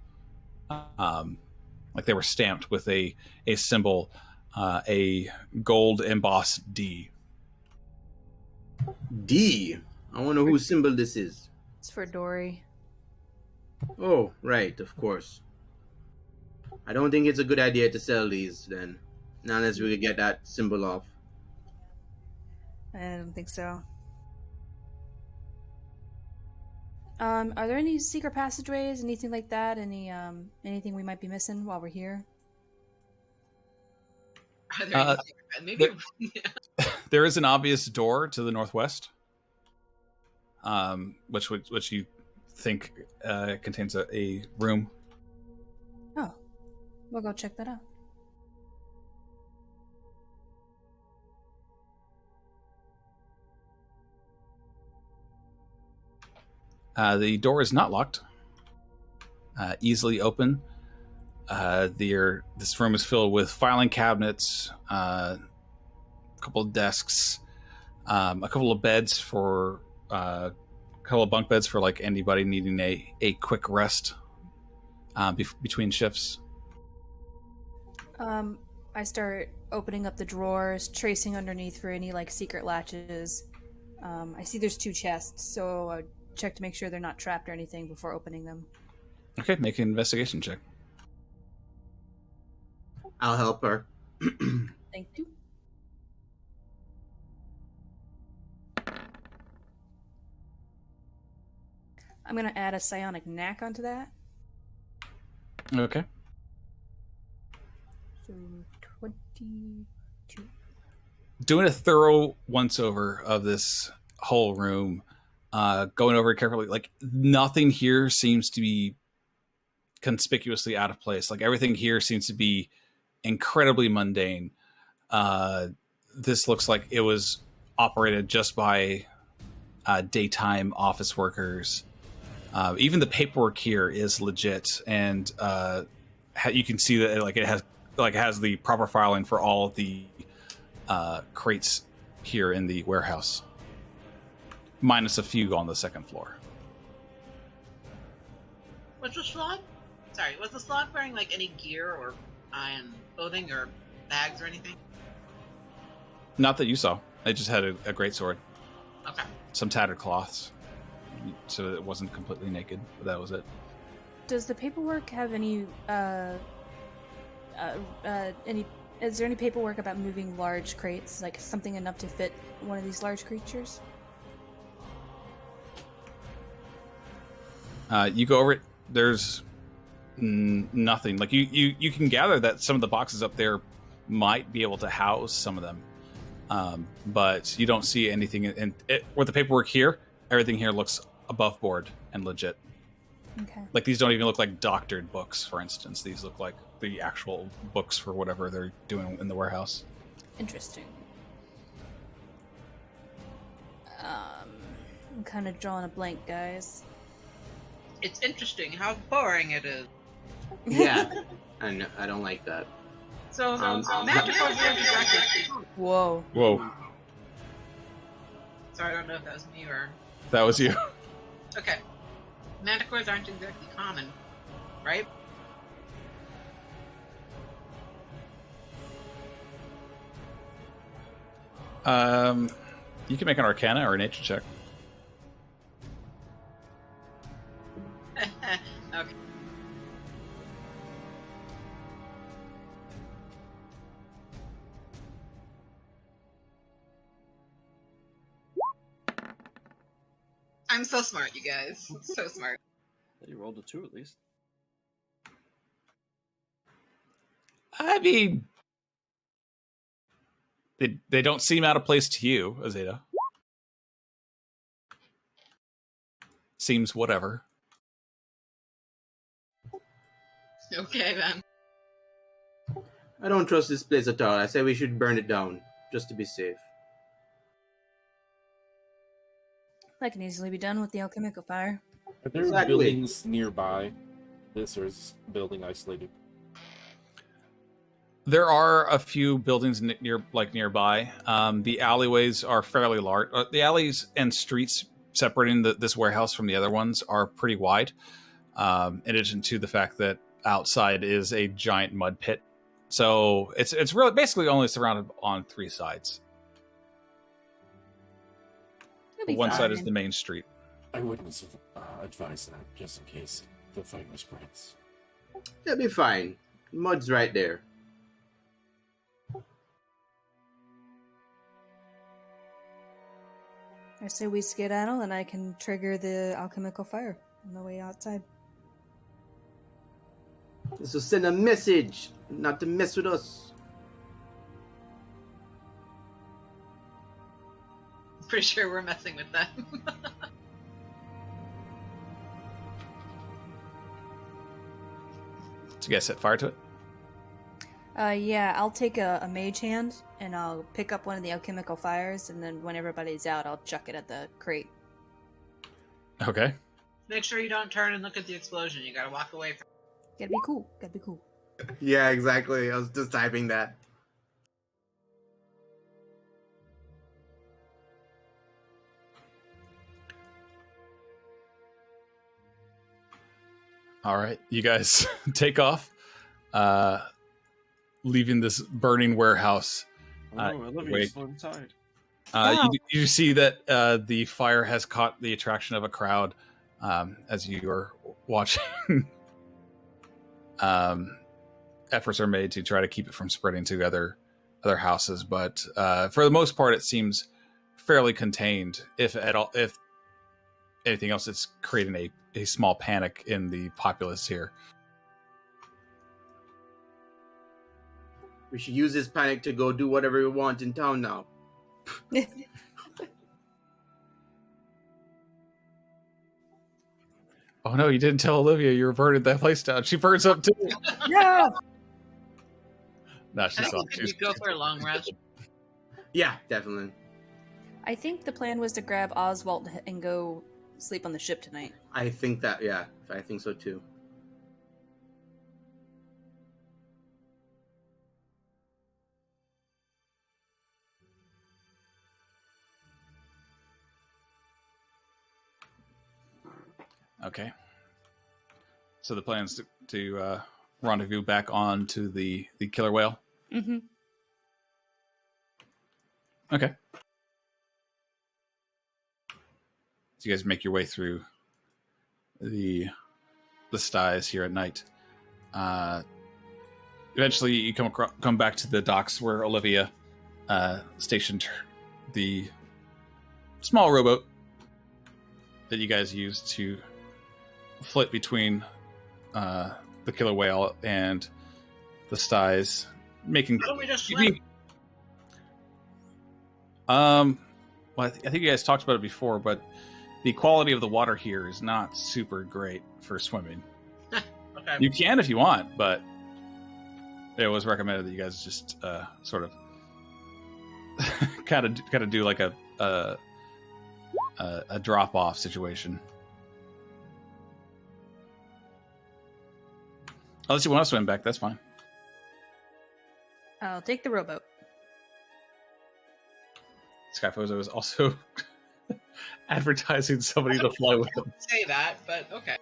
S1: like they were stamped with a symbol, a gold embossed D.
S2: D. I wonder whose symbol this is.
S3: It's for Dory.
S2: Oh, right, of course. I don't think it's a good idea to sell these then. Not unless we could get that symbol off.
S3: I don't think so. Are there any secret passageways, anything like that? Anything we might be missing while we're here?
S4: Are there maybe
S1: There is an obvious door to the northwest, which you think contains a room.
S3: Oh, we'll go check that out.
S1: The door is not locked. Easily open. This room is filled with filing cabinets, a couple of desks, a couple of beds for a couple of bunk beds for like anybody needing a quick rest between shifts.
S3: I start opening up the drawers, tracing underneath for any like secret latches. I see there's 2 chests, so I check to make sure they're not trapped or anything before opening them.
S1: Okay, make an investigation check.
S2: I'll help her.
S3: Thank you. I'm going to add a psionic knack onto that.
S1: Okay.
S3: So 22.
S1: Doing a thorough once-over of this whole room, going over it carefully, like nothing here seems to be conspicuously out of place. Like everything here seems to be incredibly mundane. This looks like it was operated just by daytime office workers. Even the paperwork here is legit, and you can see that it has the proper filing for all of the crates here in the warehouse, minus a few on the second floor.
S4: Was the Slod? Sorry, was the Slod wearing like any gear or clothing or bags or anything?
S1: Not that you saw. It just had a great sword.
S4: Okay.
S1: Some tattered cloths, so it wasn't completely naked, but that was it.
S3: Does the paperwork have any is there any paperwork about moving large crates, like something enough to fit one of these large creatures?
S1: You go over it. There's nothing. Like you can gather that some of the boxes up there might be able to house some of them, but you don't see anything. And with the paperwork here, everything here looks above board and legit.
S3: Okay.
S1: Like these don't even look like doctored books, for instance. These look like the actual books for whatever they're doing in the warehouse.
S3: Interesting. I'm kind of drawing a blank, guys.
S4: It's interesting how boring it is.
S2: Yeah, I don't like that.
S4: So magic was directly.
S3: Whoa.
S1: Whoa.
S4: Sorry, I don't know if that was me or...
S1: That was you.
S4: Okay. Manticores aren't exactly common, right?
S1: You can make an Arcana or a Nature check.
S4: Okay. I'm so smart, you guys. So smart.
S5: You rolled a 2 at least.
S1: I mean, they don't seem out of place to you, Azadeh. Seems whatever.
S4: Okay, then.
S2: I don't trust this place at all. I say we should burn it down, just to be safe.
S3: That can easily be done with the alchemical fire.
S6: Are there
S2: Exactly.
S6: buildings nearby this, or is this building isolated?
S1: There are a few buildings nearby. The alleyways are fairly large. The alleys and streets separating this warehouse from the other ones are pretty wide. In addition to the fact that outside is a giant mud pit, so it's really basically only surrounded on 3 sides. One side is the main street.
S6: I wouldn't advise that, just in case the fire spreads.
S2: It'll be fine. Mud's right there.
S3: I say we skedaddle and I can trigger the alchemical fire on the way outside.
S2: This will send a message not to mess with us.
S4: Pretty sure we're messing with them.
S1: So you guys set fire to it?
S3: Yeah, I'll take a mage hand and I'll pick up one of the alchemical fires, and then when everybody's out, I'll chuck it at the crate.
S1: Okay.
S4: Make sure you don't turn and look at the explosion. You gotta walk away from
S3: Gotta be cool. Gotta be cool.
S2: Yeah, exactly. I was just typing that.
S1: All right, you guys take off, leaving this burning warehouse.
S5: Oh, no, Olivia's still inside.
S1: You see that the fire has caught the attraction of a crowd as you are watching. Efforts are made to try to keep it from spreading to other houses, but for the most part, it seems fairly contained. If at all, if anything else, it's creating a small panic in the populace here.
S2: We should use this panic to go do whatever we want in town now.
S1: Oh no, you didn't tell Olivia you reverted that place down. She burns up too.
S3: Yeah.
S1: No,
S4: I
S1: she's
S4: think
S1: off.
S4: you go for a long rest.
S2: Yeah, definitely.
S3: I think the plan was to grab Oswald and go sleep on the ship tonight.
S2: I think that, yeah, I think so too.
S1: Okay. So the plan's to rendezvous back on to the killer whale.
S3: Mm-hmm.
S1: Okay. So you guys make your way through the styes here at night. Eventually, you come back to the docks where Olivia stationed the small rowboat that you guys used to flit between the killer whale and the styes, making.
S4: Why don't we just swim?
S1: Well, I think you guys talked about it before, but the quality of the water here is not super great for swimming.
S4: Okay.
S1: You can if you want, but it was recommended that you guys just sort of kind of do like a drop off situation. Unless you want to swim back, that's fine.
S3: I'll take the rowboat.
S1: Skyphozo is also advertising somebody to fly with him.
S4: Say that, but okay.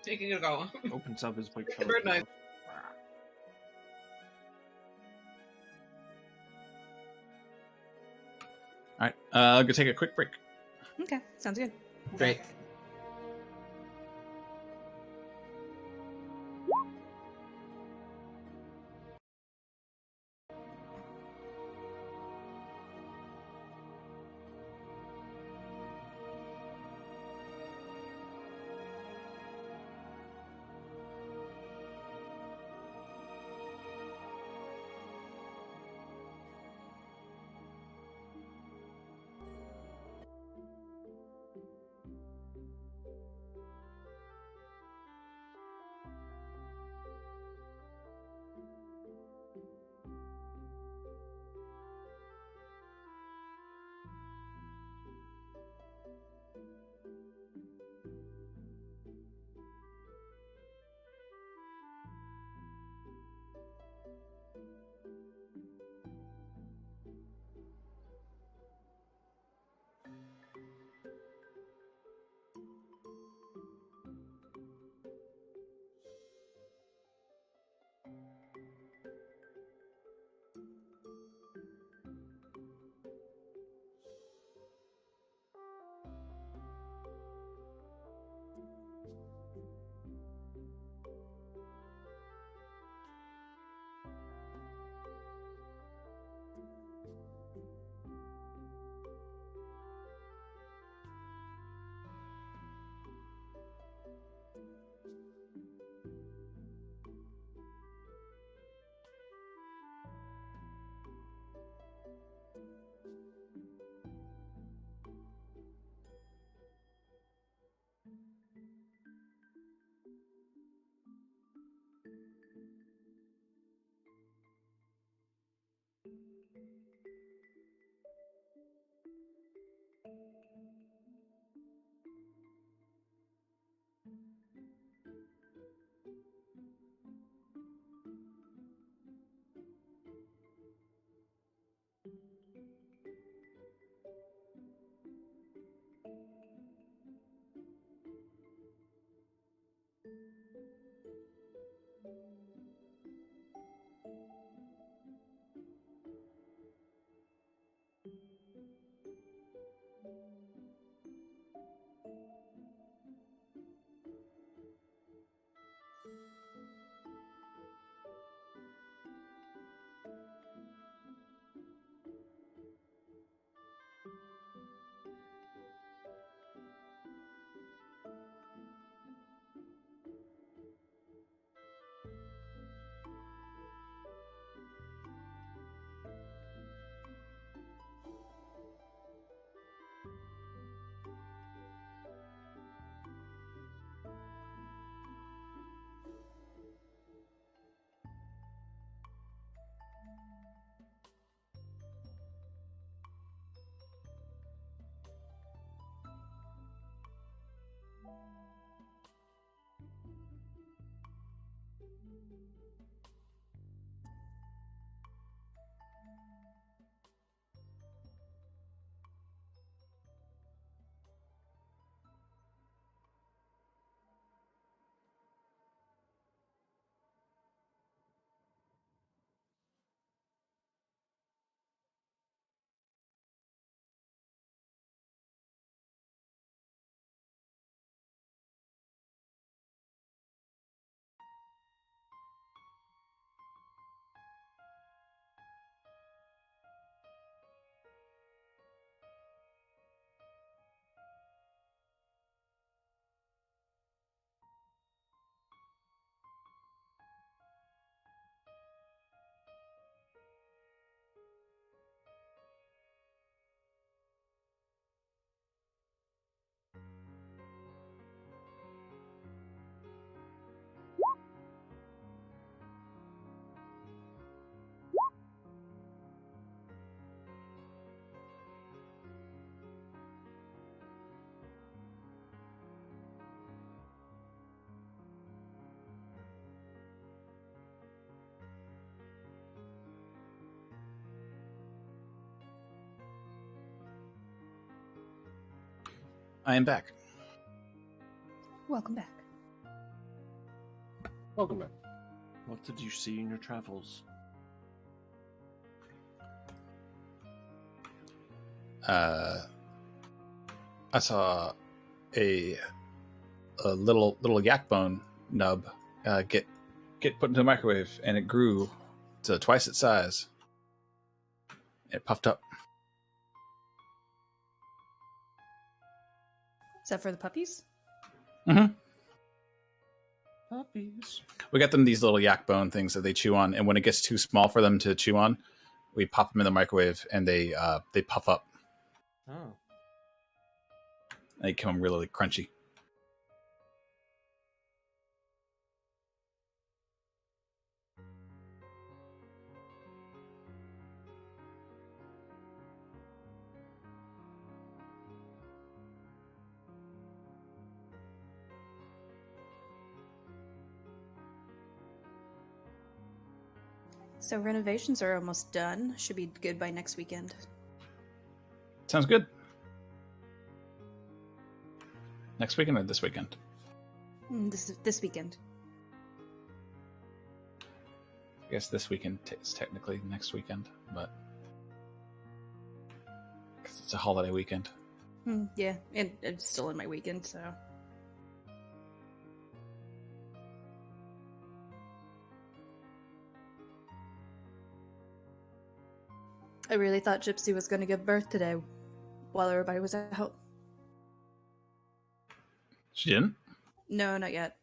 S4: Taking a go.
S5: Opens up his big
S4: Bird knife.
S1: All right, I'm gonna take a quick break.
S3: Okay, sounds good.
S2: Great.
S1: I am back.
S3: Welcome back.
S6: Welcome back.
S5: What did you see in your travels?
S1: I saw a little yak bone nub get put into the microwave, and it grew to twice its size. It puffed up.
S3: Is that for the puppies?
S1: Mm-hmm.
S5: Puppies.
S1: We got them these little yak bone things that they chew on, and when it gets too small for them to chew on, we pop them in the microwave, and they puff up.
S5: Oh.
S1: They become really crunchy.
S3: So renovations are almost done. Should be good by next weekend.
S1: Sounds good. Next weekend or this weekend?
S3: This weekend.
S1: I guess this weekend is technically next weekend, but 'cause it's a holiday weekend.
S3: Yeah, and it's still in my weekend, so. I really thought Gypsy was going to give birth today while everybody was out.
S1: She didn't?
S3: No, not yet.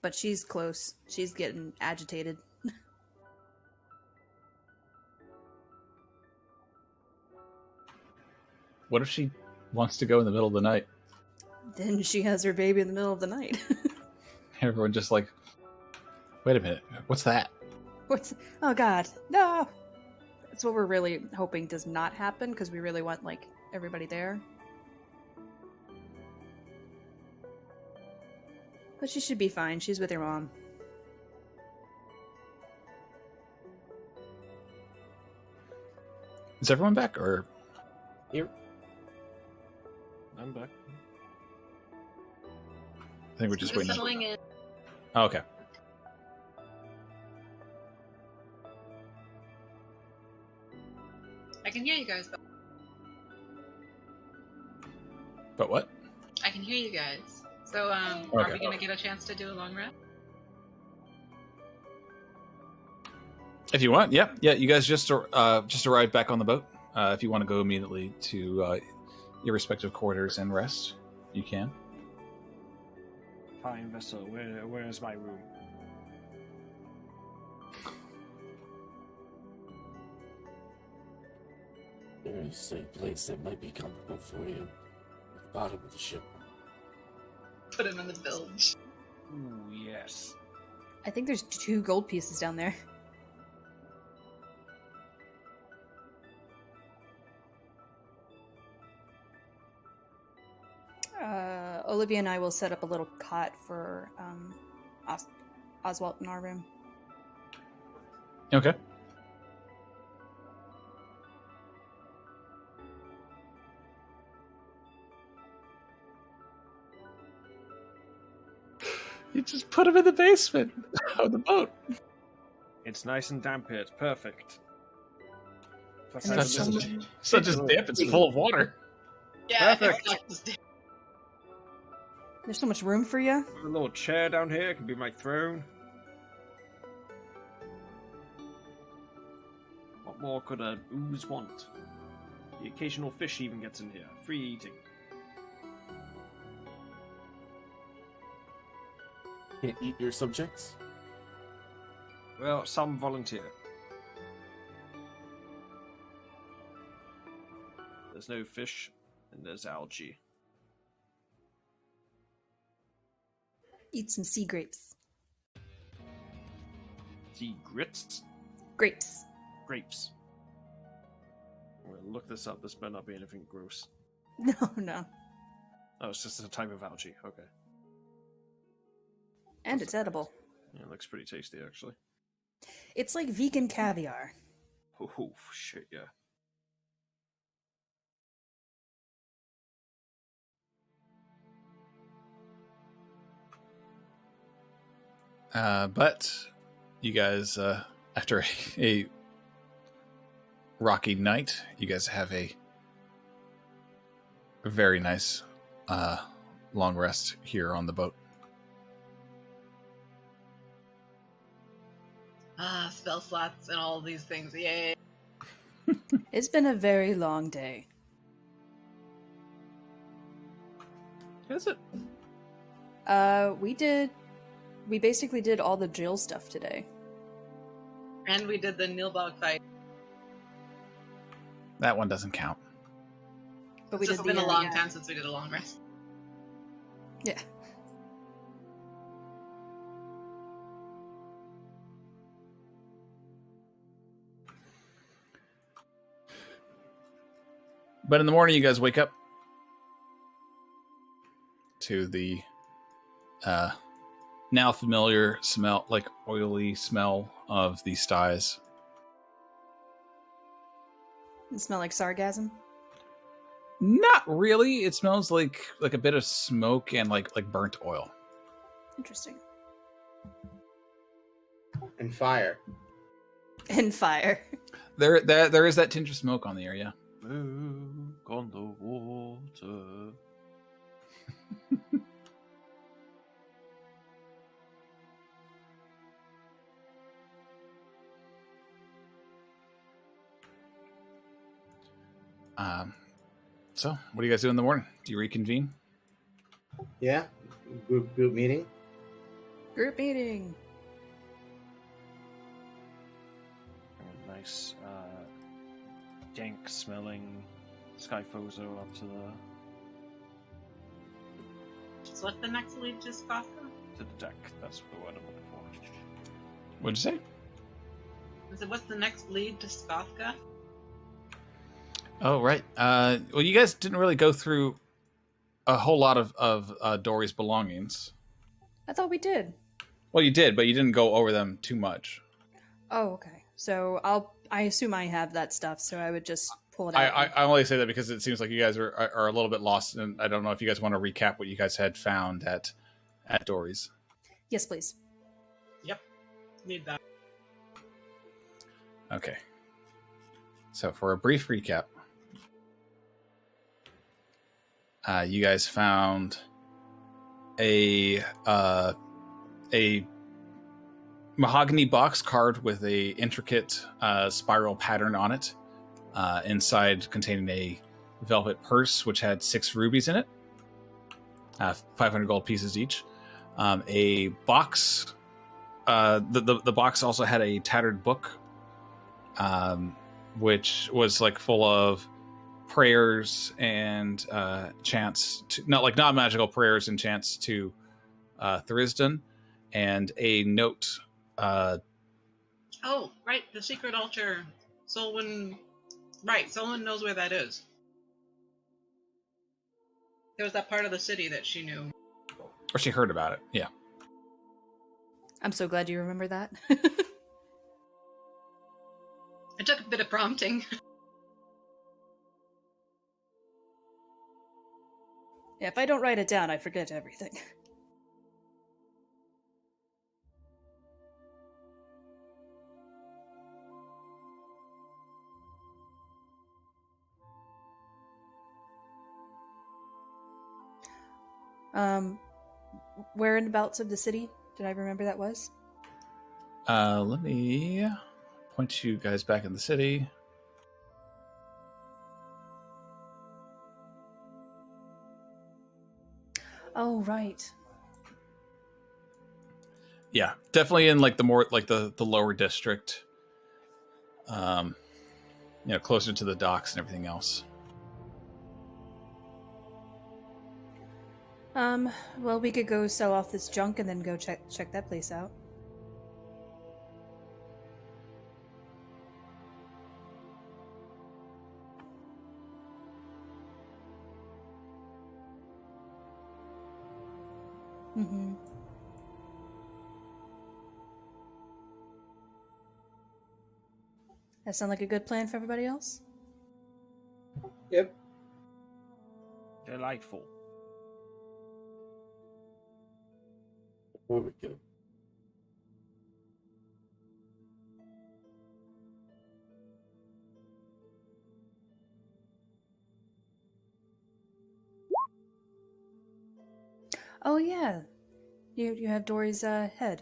S3: But she's close. She's getting agitated.
S1: What if she wants to go in the middle of the night?
S3: Then she has her baby in the middle of the night.
S1: Everyone just like, wait a minute, what's that?
S3: Oh god, no! That's what we're really hoping does not happen, because we really want, like, everybody there. But she should be fine. She's with her mom.
S1: Is everyone back, or?
S6: Here.
S5: I'm back.
S1: think we're just waiting.
S4: settling in.
S1: Oh, okay.
S4: I can hear you guys.
S1: But what?
S4: I can hear you guys. So, are
S1: Okay.
S4: we gonna get a chance to do a long rest?
S1: If you want, yeah. You guys just arrived back on the boat. If you want to go immediately to your respective quarters and rest, you can.
S5: Fine vessel. Where is my room?
S6: There is a place that might be comfortable for you. At the bottom of the ship.
S4: Put him in the bilge.
S5: Ooh, yes.
S3: I think there's 2 gold pieces down there. Olivia and I will set up a little cot for Oswald in our room.
S1: Okay. You just put him in the basement of the boat.
S5: It's nice and damp here. It's perfect. Plus,
S3: And
S5: I
S3: there's
S5: have
S3: so
S5: a
S3: much-
S5: little-
S1: It's not just damp; it's full of water.
S4: Yeah,
S5: Perfect.
S3: There's so much room for you.
S5: a little chair down here. It can be my throne. What more could an ooze want? The occasional fish even gets in here. Free eating.
S6: Can't eat your subjects?
S5: Well, some volunteer. There's no fish, and there's algae.
S3: Eat some sea grapes.
S5: Sea grits?
S3: Grapes.
S5: Grapes. I'm gonna look this up. This better not be anything gross.
S3: No.
S5: Oh, it's just a type of algae. Okay.
S3: And it's edible.
S5: Yeah, it looks pretty tasty, actually.
S3: It's like vegan caviar.
S5: Oh, shit, yeah.
S1: But you guys, after a rocky night, you guys have a very nice long rest here on the boat.
S4: Spell slots and all these things. Yay.
S3: It's been a very long day.
S1: Is it?
S3: We basically did all the drill stuff today.
S4: And we did the Nilbog fight.
S1: That one doesn't count.
S3: But
S4: It's
S3: we
S4: just
S3: did
S4: been a long
S3: yeah.
S4: time since we did a long rest.
S3: Yeah.
S1: But in the morning, you guys wake up to the now familiar smell, like oily smell of the styes.
S3: It smell like sargasm.
S1: Not really. It smells like a bit of smoke and like burnt oil.
S3: Interesting.
S2: And fire.
S3: And fire.
S1: There is that tinge of smoke on the air, yeah.
S5: Milk on the water.
S1: So what do you guys do in the morning? Do you reconvene?
S2: Yeah. Group meeting.
S3: Group meeting.
S5: A nice, dank smelling Skyphozo up to
S4: So what's the next lead to Skafka?
S5: the deck. That's the word I'm looking for.
S1: What'd you say?
S4: I said, what's the next lead to Skafka?
S1: Oh, right. Well, you guys didn't really go through a whole lot of Dory's belongings.
S3: I thought we did.
S1: Well, you did, but you didn't go over them too much.
S3: Oh, okay. So I assume I have that stuff, so I would just pull it out.
S1: I only say that because it seems like you guys are a little bit lost, and I don't know if you guys want to recap what you guys had found at at Dory's.
S3: Yes, please.
S4: Yep. Need that.
S1: Okay. So for a brief recap, you guys found a mahogany box carved with a intricate spiral pattern on it. Inside containing a velvet purse which had 6 rubies in it, 500 gold pieces each. A box. The box also had a tattered book, which was like full of prayers and chants, not magical prayers and chants to Thurisdan, and a note.
S4: Oh, right, the secret altar. Solwynn. Right, Solwynn knows where that is. There was that part of the city that she knew.
S1: Or she heard about it, yeah.
S3: I'm so glad you remember that.
S4: It took a bit of prompting.
S3: Yeah, if I don't write it down, I forget everything. Whereabouts of the city did I remember that was?
S1: Let me point you guys back in the city.
S3: Oh, right.
S1: Yeah, definitely in like the more like the lower district. Closer to the docks and everything else.
S3: Well, we could go sell off this junk and then go check that place out. Mm-hmm. That sound like a good plan for everybody else?
S2: Yep.
S5: Delightful.
S6: Where we go?
S3: Oh yeah, you have Dory's head,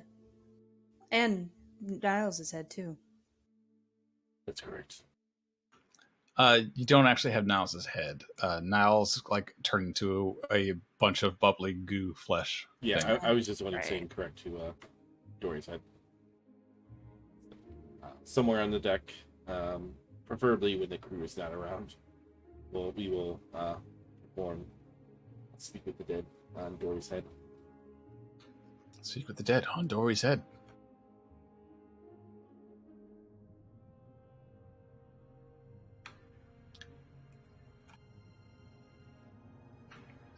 S3: and Niles' head too.
S6: That's correct.
S1: You don't actually have Niles' head. Niles like turned into a bunch of bubbly goo flesh.
S6: Yeah,
S1: thing.
S6: I was just wanting
S3: Right.
S6: to say incorrect to Dory's head. Somewhere on the deck, preferably when the crew is not around, we will perform Speak with the Dead on Dory's head.
S1: Speak with the dead on Dory's head.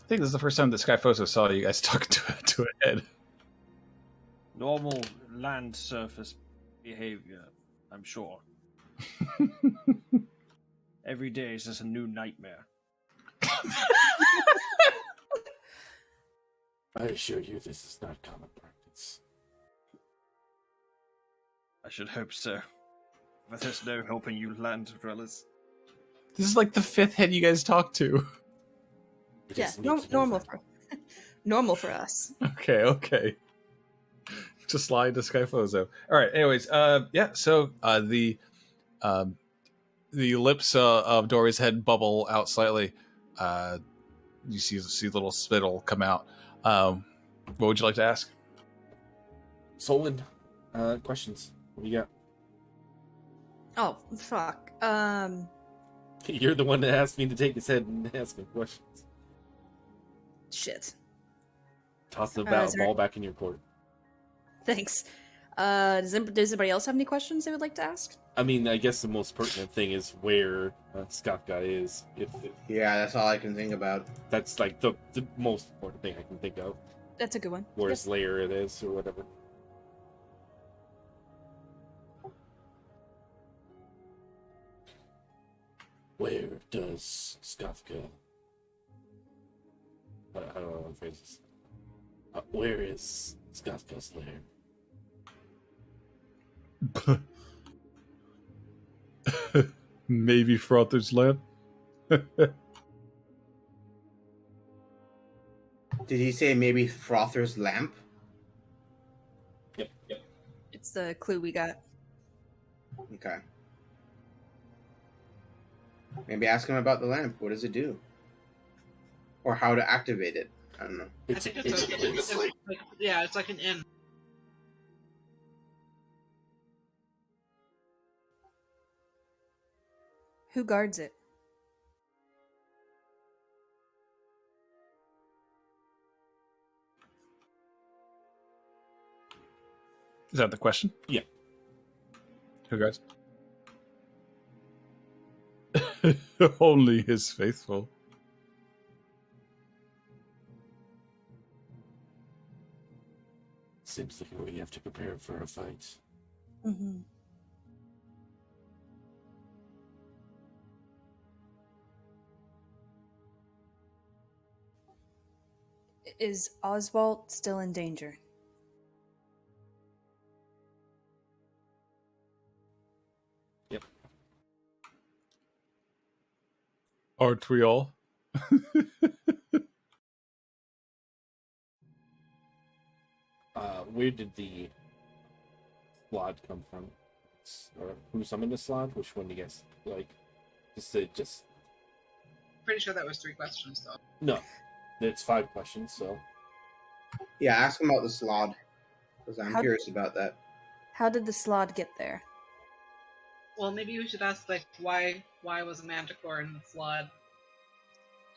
S1: I think this is the first time that Skyphozo saw you guys talking to a head.
S5: Normal land surface behavior, I'm sure. Every day is just a new nightmare.
S6: I assure you, this is not common practice.
S5: I should hope so. But there's no helping you land dwellers.
S1: This is like the 5th head you guys talked to.
S6: It
S3: Yeah,
S6: is neat to know
S3: normal
S6: that.
S3: for normal for us.
S1: Okay. Just slide to Skyphozo. All right. Anyways, So the lips of Dory's head bubble out slightly. You see little spittle come out. What would you like to ask?
S6: Solwynn, questions. What do you got?
S3: Oh fuck.
S6: You're the one that asked me to take his head and ask him questions.
S3: Shit.
S6: Toss the
S3: is there-
S6: ball back in your court.
S3: Thanks. Does anybody else have any questions they would like to ask?
S6: I mean, I guess the most pertinent thing is where Skafka is. If
S2: Yeah, that's all I can think about.
S6: that's like the most important thing I can think of.
S3: That's a good one.
S6: Where
S3: Yep.
S6: his lair it is, or whatever. Where does Skafka? I don't know what phrases. Where is Scott's lair?
S1: Maybe Frother's lamp.
S2: Did he say maybe Frother's lamp?
S6: Yep.
S3: It's the clue we got.
S2: Okay. Maybe ask him about the lamp. What does it do? Or how to activate it. I don't know.
S6: It's
S4: I think it's like an inn.
S3: Who guards it?
S1: Is that the question?
S6: Yeah.
S1: Who guys? Only his faithful.
S6: Seems like we have to prepare for a fight.
S3: Mm-hmm. Is Oswald still in danger?
S6: Yep.
S1: Aren't we all?
S6: Where did the slod come from? Or who summoned the slod? Which one do you guys like? Just
S4: Pretty sure that was 3 questions though.
S6: no. It's 5 questions, so
S2: Yeah, ask him about the slod. Because I'm
S3: How-
S2: curious about that.
S3: How did the slod get there?
S4: Well, maybe we should ask like why was a manticore in the flood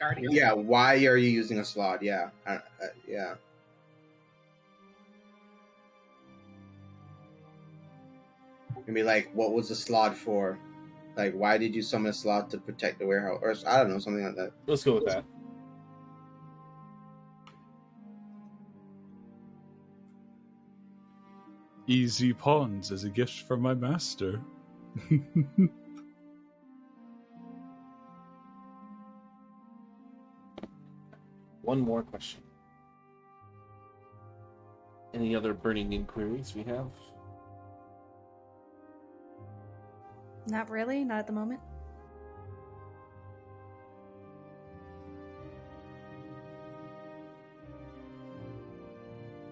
S4: guardian?
S2: Yeah, why are you using a slod? Yeah. Yeah. Maybe like, what was the slot for? Like, why did you summon a slot to protect the warehouse? Or I don't know, something like that.
S6: let's go with that.
S1: Easy pawns as a gift from my master.
S6: One more question. Any other burning inquiries we have?
S3: Not really, not at the moment.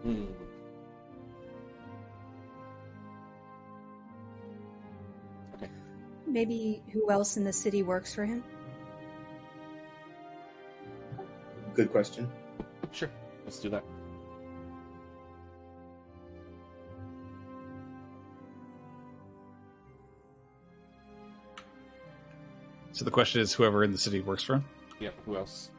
S6: Hmm. Okay.
S3: Maybe who else in the city works for him?
S2: Good question.
S6: Sure. Let's do that.
S1: So the question is, whoever in the city works for him?
S6: Yep. Who else?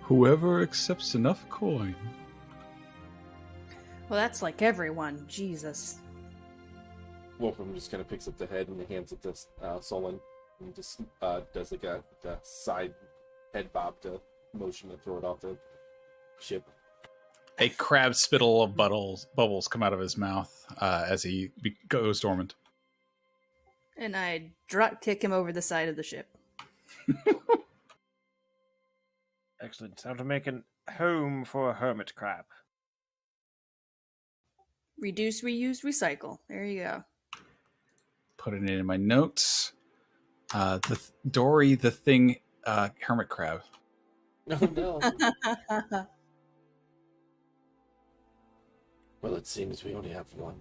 S1: Whoever accepts enough coin.
S3: Well, that's like everyone. Jesus.
S6: Wolfram just kind of picks up the head and hands it to Solwynn, and just does like a side head bob to motion to throw it off the ship.
S1: A crab spittle of bubbles come out of his mouth as he goes dormant.
S3: And I drop kick him over the side of the ship.
S5: Excellent. Time to make a home for a hermit crab.
S3: Reduce, reuse, recycle. There you go.
S1: Putting it in my notes. Dory the Thing hermit crab.
S6: No, no. Well, it seems we only have one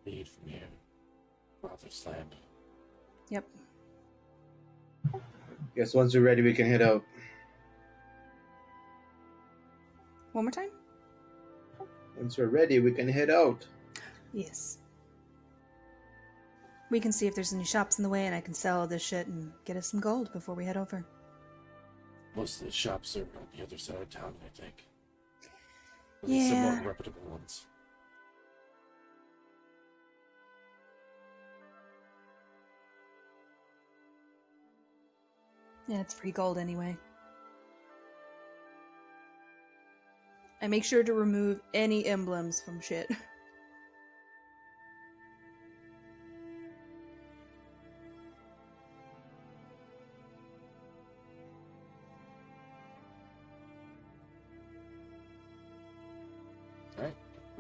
S6: lead from here. Father's lamp.
S3: Yep.
S2: Guess once we're ready, we can head out.
S3: One more time?
S2: Once we're ready, we can head out.
S3: Yes. We can see if there's any shops in the way and I can sell this shit and get us some gold before we head over.
S6: Most of the shops are on the other side of town, I think. At least some more reputable ones.
S3: Yeah, it's free gold anyway. I make sure to remove any emblems from shit.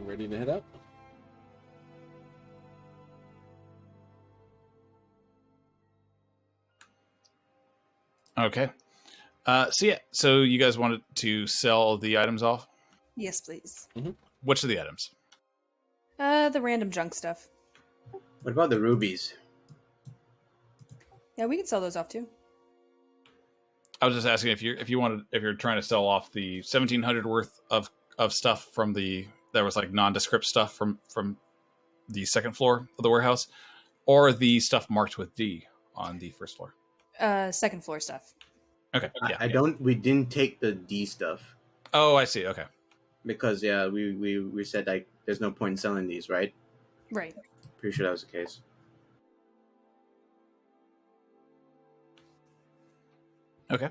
S6: ready to head out.
S1: Okay. So you guys wanted to sell the items off?
S3: Yes, please.
S1: Which of the items?
S3: The random junk stuff.
S2: What about the rubies?
S3: Yeah, we can sell those off too.
S1: I was just asking if you're trying to sell off the 1,700 worth of stuff from that was like nondescript stuff from the second floor of the warehouse, or the stuff marked with D on the first floor.
S3: Second floor stuff.
S1: Okay. Yeah.
S2: We didn't take the D stuff
S1: Oh, I see. Okay.
S2: because we said like there's no point in selling these, right?
S3: Right.
S2: Pretty sure that was the case.
S1: Okay.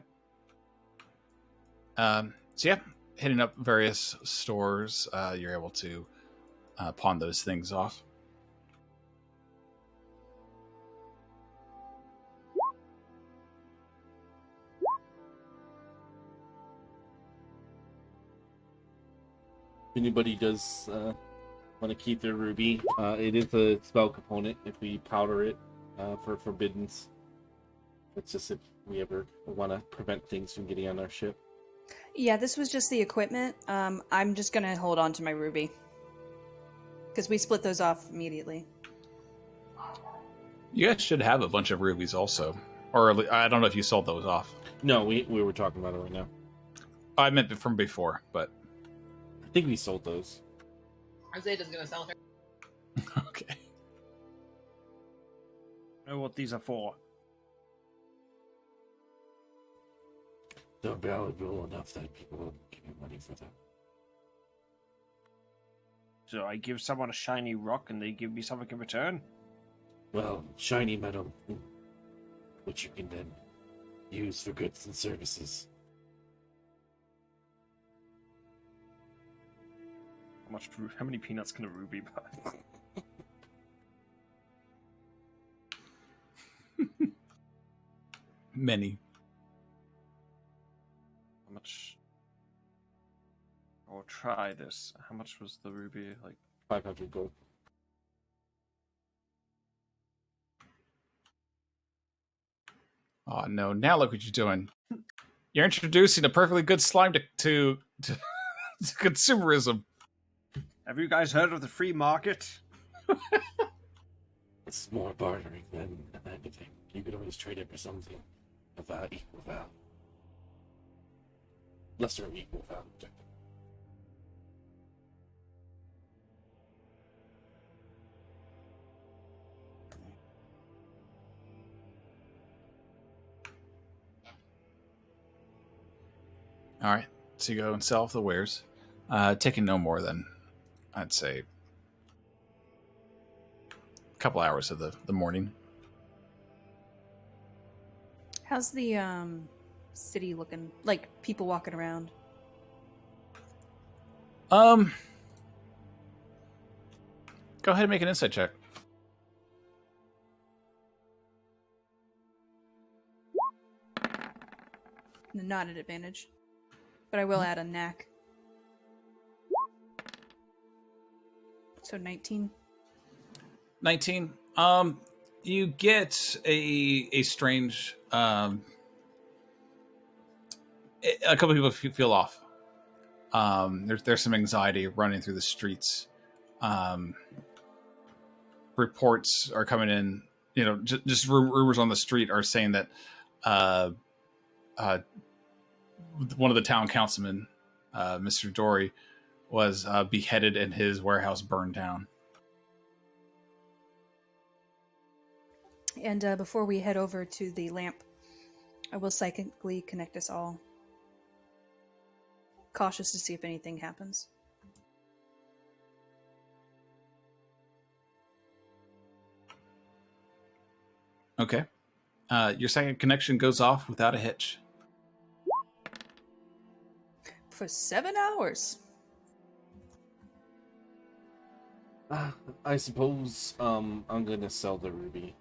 S1: Hitting up various stores, you're able to pawn those things off.
S6: If anybody does want to keep their ruby, it is a spell component if we powder it for forbiddens. It's just if we ever want to prevent things from getting on our ship.
S3: Yeah, this was just the equipment. I'm just gonna hold on to my ruby. Because we split those off immediately.
S1: You guys should have a bunch of rubies also. Or I don't know if you sold those off.
S6: No, we were talking about it right now.
S1: I meant from before, but...
S6: I think we sold those.
S4: Azadeh's gonna sell her.
S1: Okay.
S5: I know what these are for.
S6: They're valuable enough that people will give you money for them.
S5: So I give someone a shiny rock and they give me something in return?
S6: Well, shiny metal, which you can then use for goods and services.
S5: How many peanuts can a ruby buy?
S1: Many.
S5: How much? I'll try this. How much was the ruby? Like
S6: 500 gold.
S1: Oh no! Now look what you're doing. You're introducing a perfectly good slime to consumerism.
S5: Have you guys heard of the free market?
S6: It's more bartering than anything. You could always trade it for something of equal value. Lesser of equal value.
S1: All right, so you go and sell off the wares, taking no more than, I'd say, a couple hours of the morning.
S3: How's the city looking? Like people walking around?
S1: Go ahead and make an insight check.
S3: Not an advantage, but I will add a knack. So 19.
S1: 19. You get a strange. A couple people feel off. There's some anxiety running through the streets. Reports are coming in. You know, just rumors on the street are saying that one of the town councilmen, Mr. Dory, was beheaded and his warehouse burned down.
S3: And before we head over to the lamp, I will psychically connect us all. Cautious to see if anything happens.
S1: Okay. Your second connection goes off without a hitch.
S3: For 7 hours.
S6: I suppose I'm gonna sell the ruby.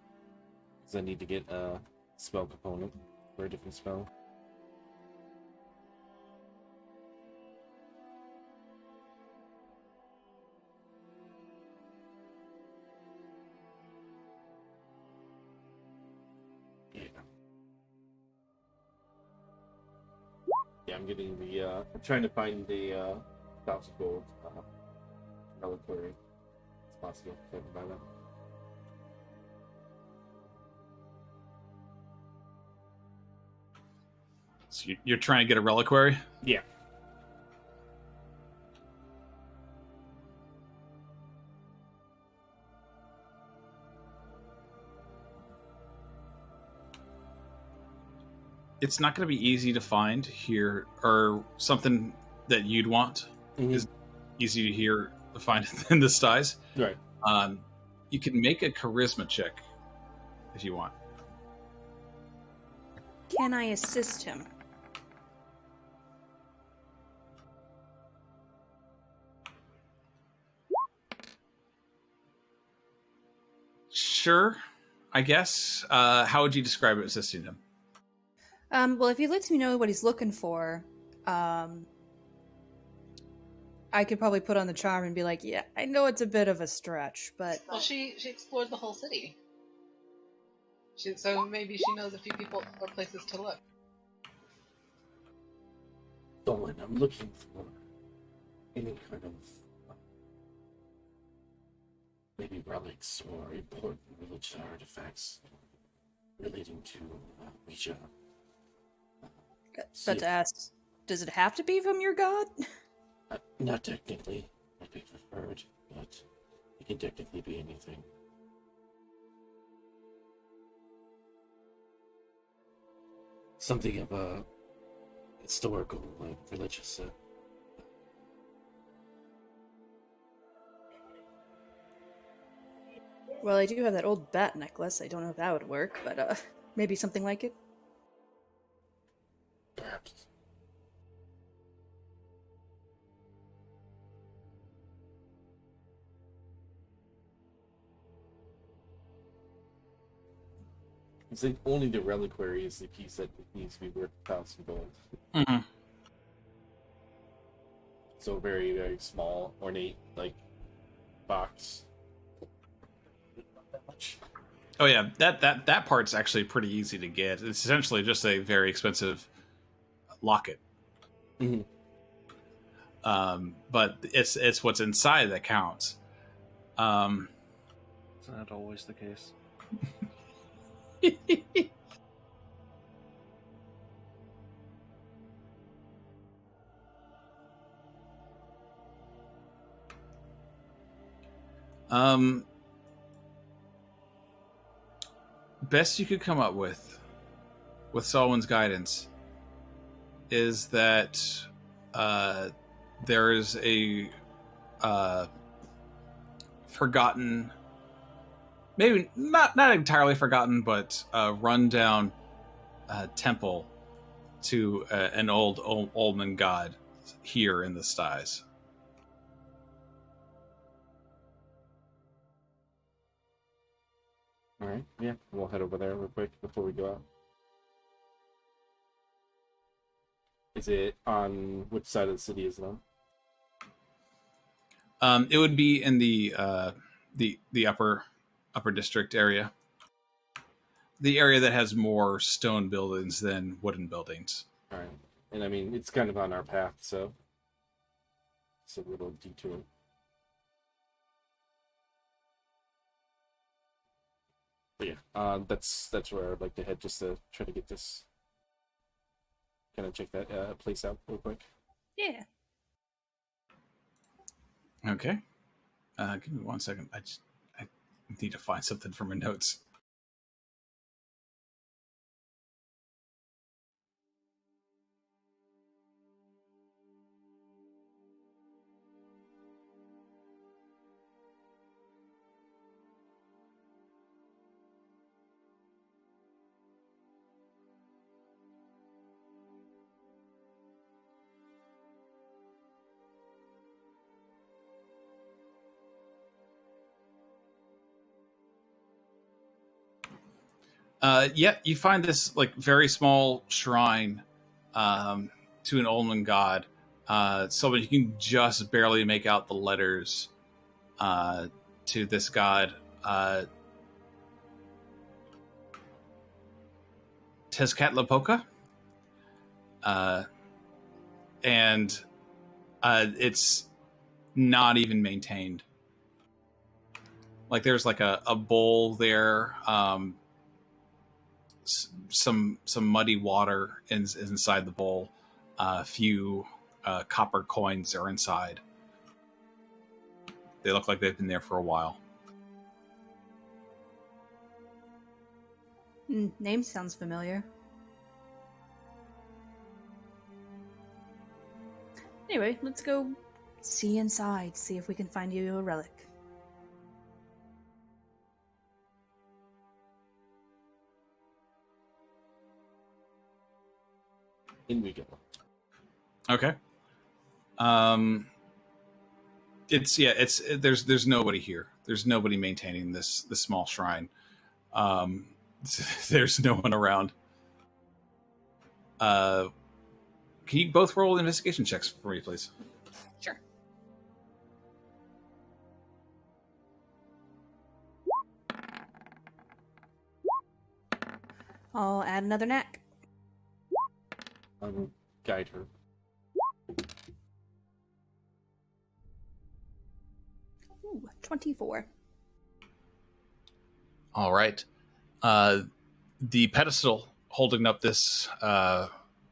S6: Because I need to get a spell component for a different spell. I'm getting the. I'm trying to find the 1,000 gold reliquary as possible. So I can buy that.
S1: So you're trying to get a reliquary?
S6: Yeah.
S1: It's not going to be easy to find here, or something that you'd want is easy to find in the styes.
S6: Right.
S1: You can make a charisma check if you want.
S3: Can I assist him?
S1: Sure, I guess. How would you describe it, assisting him?
S3: Well, if he lets me know what he's looking for, I could probably put on the charm and be like, yeah, I know it's a bit of a stretch, but...
S4: Well, she explored the whole city. So maybe she knows a few people or places to look.
S6: Solwynn, I'm looking for any kind of maybe relics or important religious artifacts relating to Ouija.
S3: But to ask, does it have to be from your god?
S6: Not technically. I'd be preferred, but it can technically be anything. Something of a historical, like religious.
S3: Well, I do have that old bat necklace. I don't know if that would work, but maybe something like it.
S6: Perhaps. It's like only the reliquary is the piece that needs to be worth 1,000 gold.
S1: Mm-hmm.
S6: So very, very small, ornate, like, box. Not that much.
S1: Oh yeah, that part's actually pretty easy to get. It's essentially just a very expensive locket.
S6: Mm-hmm.
S1: But it's what's inside that counts.
S5: Isn't that always the case?
S1: Best you could come up with Solwynn's guidance is that there is a forgotten, maybe not entirely forgotten, but rundown temple to an old Oldman god here in the styes.
S6: All right, yeah, we'll head over there real quick before we go out. Is it on which side of the city is it on?
S1: It would be in the upper district area, the area that has more stone buildings than wooden buildings.
S6: All right, and I mean it's kind of on our path, so it's a little detour. But yeah, that's where I'd like to head just to try to get this, kind of check that place out real quick.
S3: Yeah.
S1: Okay. Give me 1 second. I need to find something from my notes. Yeah, you find this like very small shrine to an Olman god, so that you can just barely make out the letters to this god. Tezcatlipoca. and it's not even maintained. Like there's like a bowl there, some muddy water is inside the bowl. A few copper coins are inside. They look like they've been there for a while.
S3: Name sounds familiar. Anyway, let's go see inside, see if we can find you a relic.
S6: In we go.
S1: Okay. There's nobody here. There's nobody maintaining this small shrine. There's no one around. Can you both roll investigation checks for me, please?
S3: Sure. I'll add another knack.
S6: I will guide her.
S3: Ooh, 24.
S1: All right. The pedestal holding up this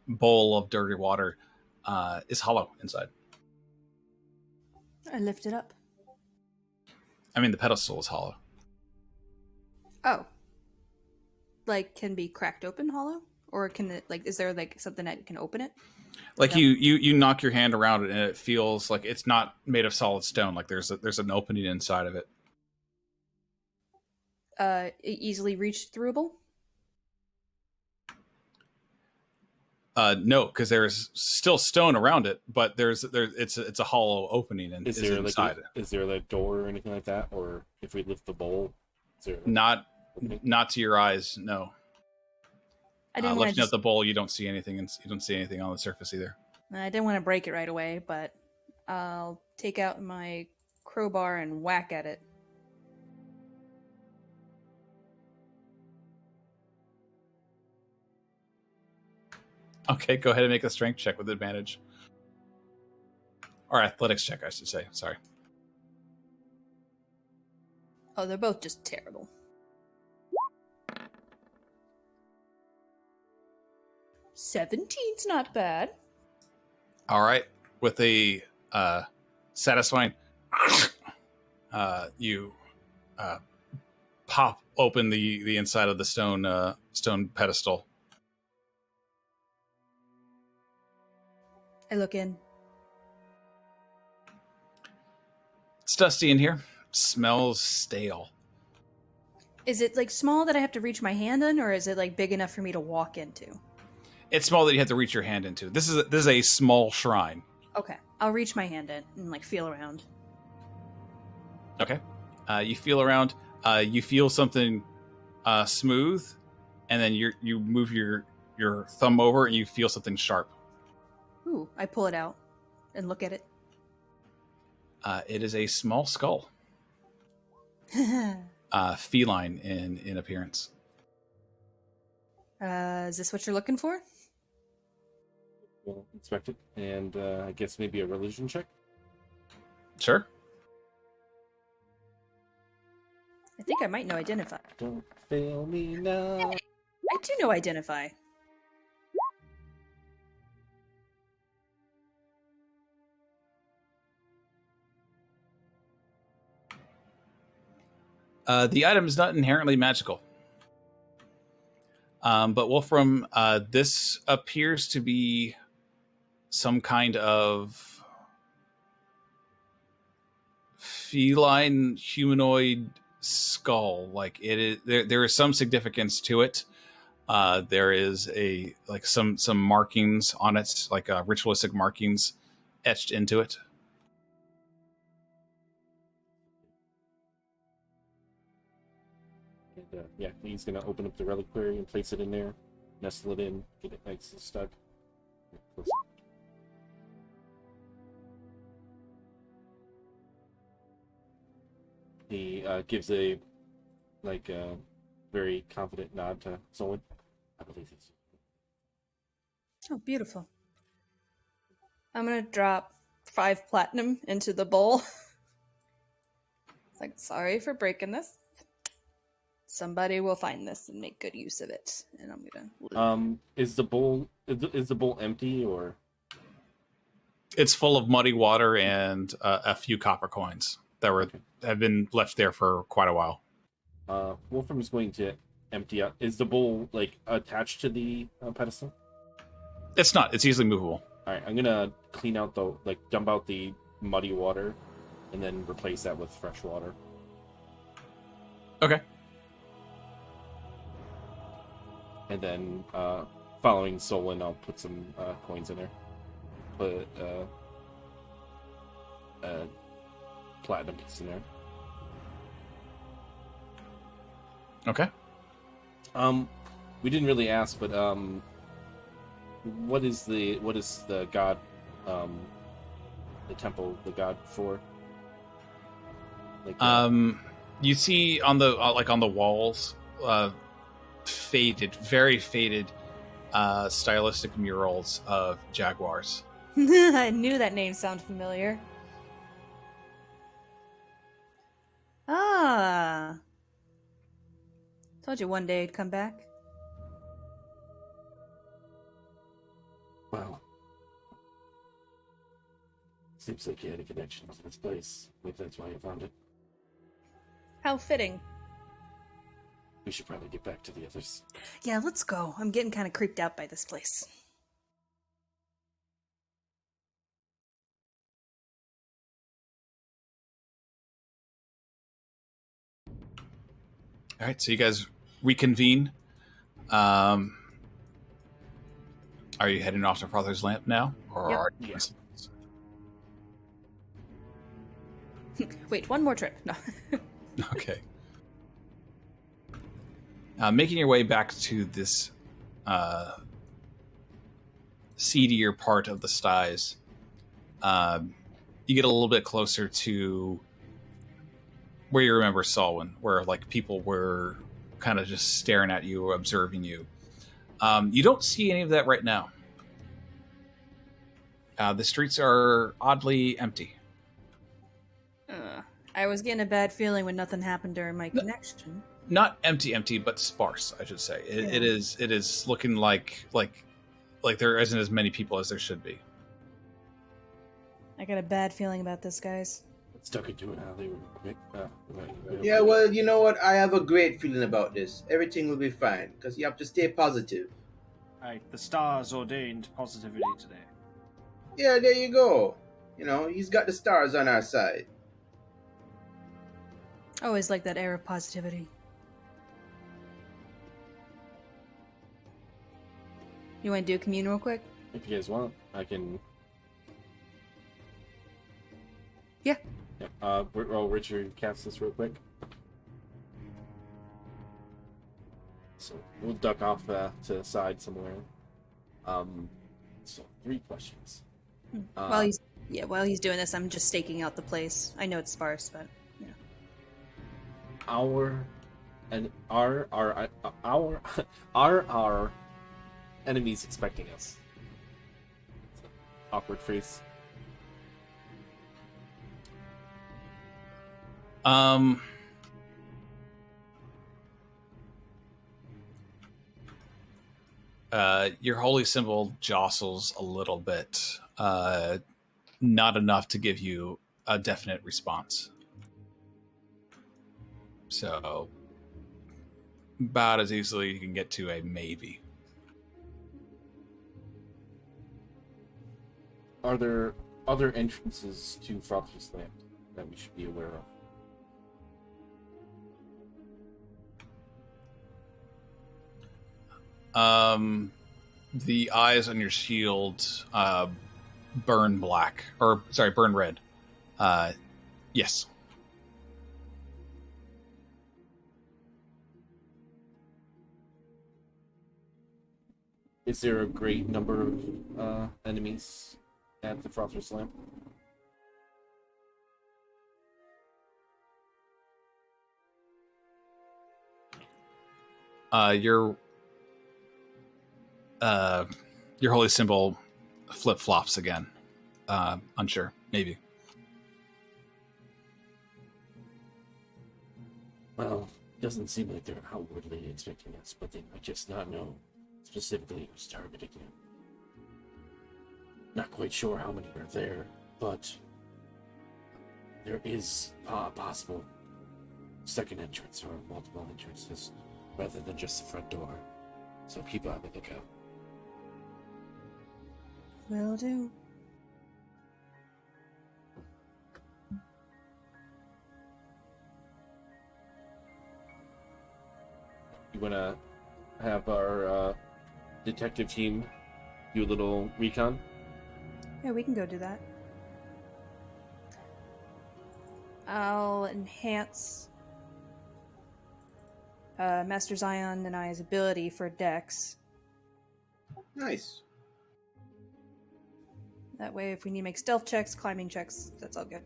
S1: bowl of dirty water is hollow inside.
S3: I lift it up.
S1: I mean, the pedestal is hollow.
S3: Oh. Like, can be cracked open hollow? Or can it, like, is there, like, something that can open it?
S1: Like
S3: No.
S1: you knock your hand around it and it feels like it's not made of solid stone. Like there's an opening inside of it.
S3: Easily reach throughable?
S6: Mm-hmm.
S1: No, because there's still stone around it, but it's a hollow opening and
S6: Is
S1: is
S6: there
S1: inside.
S6: is there a door or anything like that? Or if we lift the bowl, is there
S1: Not
S6: opening?
S1: not to your eyes, no.
S3: I didn't want
S1: Lifting up the bowl, you don't see anything, and you don't see anything on the surface either.
S3: I didn't want to break it right away, but I'll take out my crowbar and whack at it.
S1: Okay, go ahead and make a strength check with advantage. Or athletics check, I should say. Sorry.
S3: Oh, they're both just terrible. 17's not bad.
S1: All right. With a satisfying, you pop open the inside of the stone pedestal.
S3: I look in.
S1: It's dusty in here. Smells stale.
S3: Is it, like, small that I have to reach my hand in, or is it, like, big enough for me to walk into?
S1: It's small that you have to reach your hand into. This is a small shrine.
S3: Okay, I'll reach my hand in and, like, feel around.
S1: Okay. You feel around. You feel something smooth, and then you move your thumb over, and you feel something sharp.
S3: Ooh, I pull it out and look at it.
S1: It is a small skull. Feline in appearance.
S3: Is this what you're looking for?
S6: We'll inspect it, and I guess maybe a religion check.
S1: Sure.
S3: I think I might know identify.
S6: Don't fail me now.
S3: I do know identify.
S1: The item is not inherently magical. But Wolfram, this appears to be some kind of feline humanoid skull. Like it is, there is some significance to it. There is some markings on it, like ritualistic markings etched into it.
S6: And, yeah, he's going to open up the reliquary and place it in there, nestle it in, get it nice and stuck. Close it. He gives a very confident nod to Solwynn. I believe he's.
S3: Oh, beautiful. I'm gonna drop 5 platinum into the bowl. It's like, sorry for breaking this. Somebody will find this and make good use of it, and I'm gonna.
S6: Is the bowl empty or?
S1: It's full of muddy water and a few copper coins that have been left there for quite a while.
S6: Wolfram is going to empty out. Is the bowl like attached to the pedestal?
S1: It's not. It's easily movable.
S6: All right, I'm gonna clean out dump out the muddy water, and then replace that with fresh water.
S1: Okay.
S6: And then, following Solwynn, I'll put some coins in there. Put platinum piece in there.
S1: Okay.
S6: We didn't really ask, but what is the god, the temple, the god for? Like,
S1: you see on the on the walls, very faded, stylistic murals of jaguars.
S3: I knew that name sounded familiar. Ah. Told you one day it'd come back.
S6: Wow. Seems like you had a connection to this place. Maybe that's why you found it.
S3: How fitting.
S6: We should probably get back to the others.
S3: Yeah, let's go. I'm getting kind of creeped out by this place.
S1: All right, so you guys reconvene. Are you heading off to Father's Lamp now? Or
S3: Yep.
S1: are you
S6: Yes.
S3: Wait, one more trip. No.
S1: Okay. Making your way back to this seedier part of the styes, you get a little bit closer to where you remember Solwynn, where like people were kind of just staring at you or observing you. You don't see any of that right now. The streets are oddly empty.
S3: I was getting a bad feeling when nothing happened during my connection.
S1: Not empty, but sparse, I should say. It is looking like there isn't as many people as there should be.
S3: I got a bad feeling about this, guys.
S6: Stuck into an alley real quick.
S2: Yeah, well, you know what? I have a great feeling about this. Everything will be fine, because you have to stay positive.
S5: Right, the stars ordained positivity today.
S2: Yeah, there you go. You know, he's got the stars on our side.
S3: Always like that air of positivity. You want to do a commune real quick?
S6: If you guys want, I can.
S3: Yeah.
S6: Richard cast this real quick. So we'll duck off to the side somewhere. So 3 questions.
S3: While he's doing this, I'm just staking out the place. I know it's sparse, but you know.
S6: Are our enemies expecting us? Awkward phrase.
S1: Your holy symbol jostles a little bit. Not enough to give you a definite response. So, about as easily you can get to a maybe.
S6: Are there other entrances to Frothless Land that we should be aware
S1: of? The eyes on your shield burn black. Burn red. Yes.
S6: Is there a great number of enemies at the Frothless Lamp?
S1: Your holy symbol flip-flops again. unsure. Maybe.
S6: Well, it doesn't seem like they're outwardly expecting us, but they might just not know specifically who's targeting you. Not quite sure how many are there, but there is a possible second entrance or multiple entrances rather than just the front door. So keep on the lookout.
S3: Will do.
S6: You want to have our detective team do a little recon?
S3: Yeah, we can go do that. I'll enhance Master Zion and I's ability for Dex.
S2: Nice.
S3: That way, if we need to make stealth checks, climbing checks, that's all good.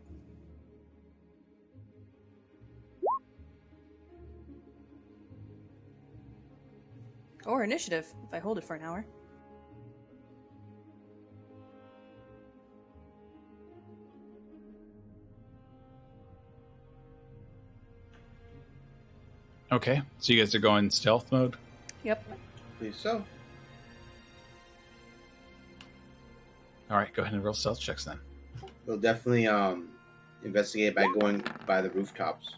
S3: Or initiative, if I hold it for an hour.
S1: Okay, so you guys are going stealth mode?
S3: Yep.
S2: Believe so.
S1: All right, go ahead and roll stealth checks then.
S2: We'll definitely investigate by going by the rooftops.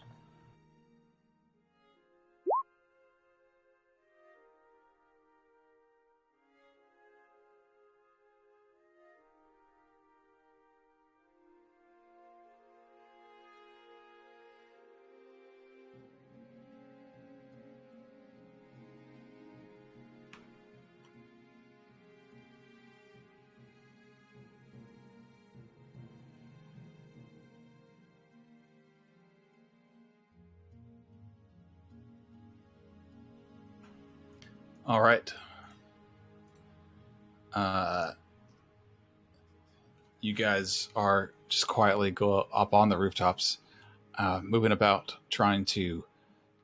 S1: All right. You guys are just quietly go up on the rooftops, moving about, trying to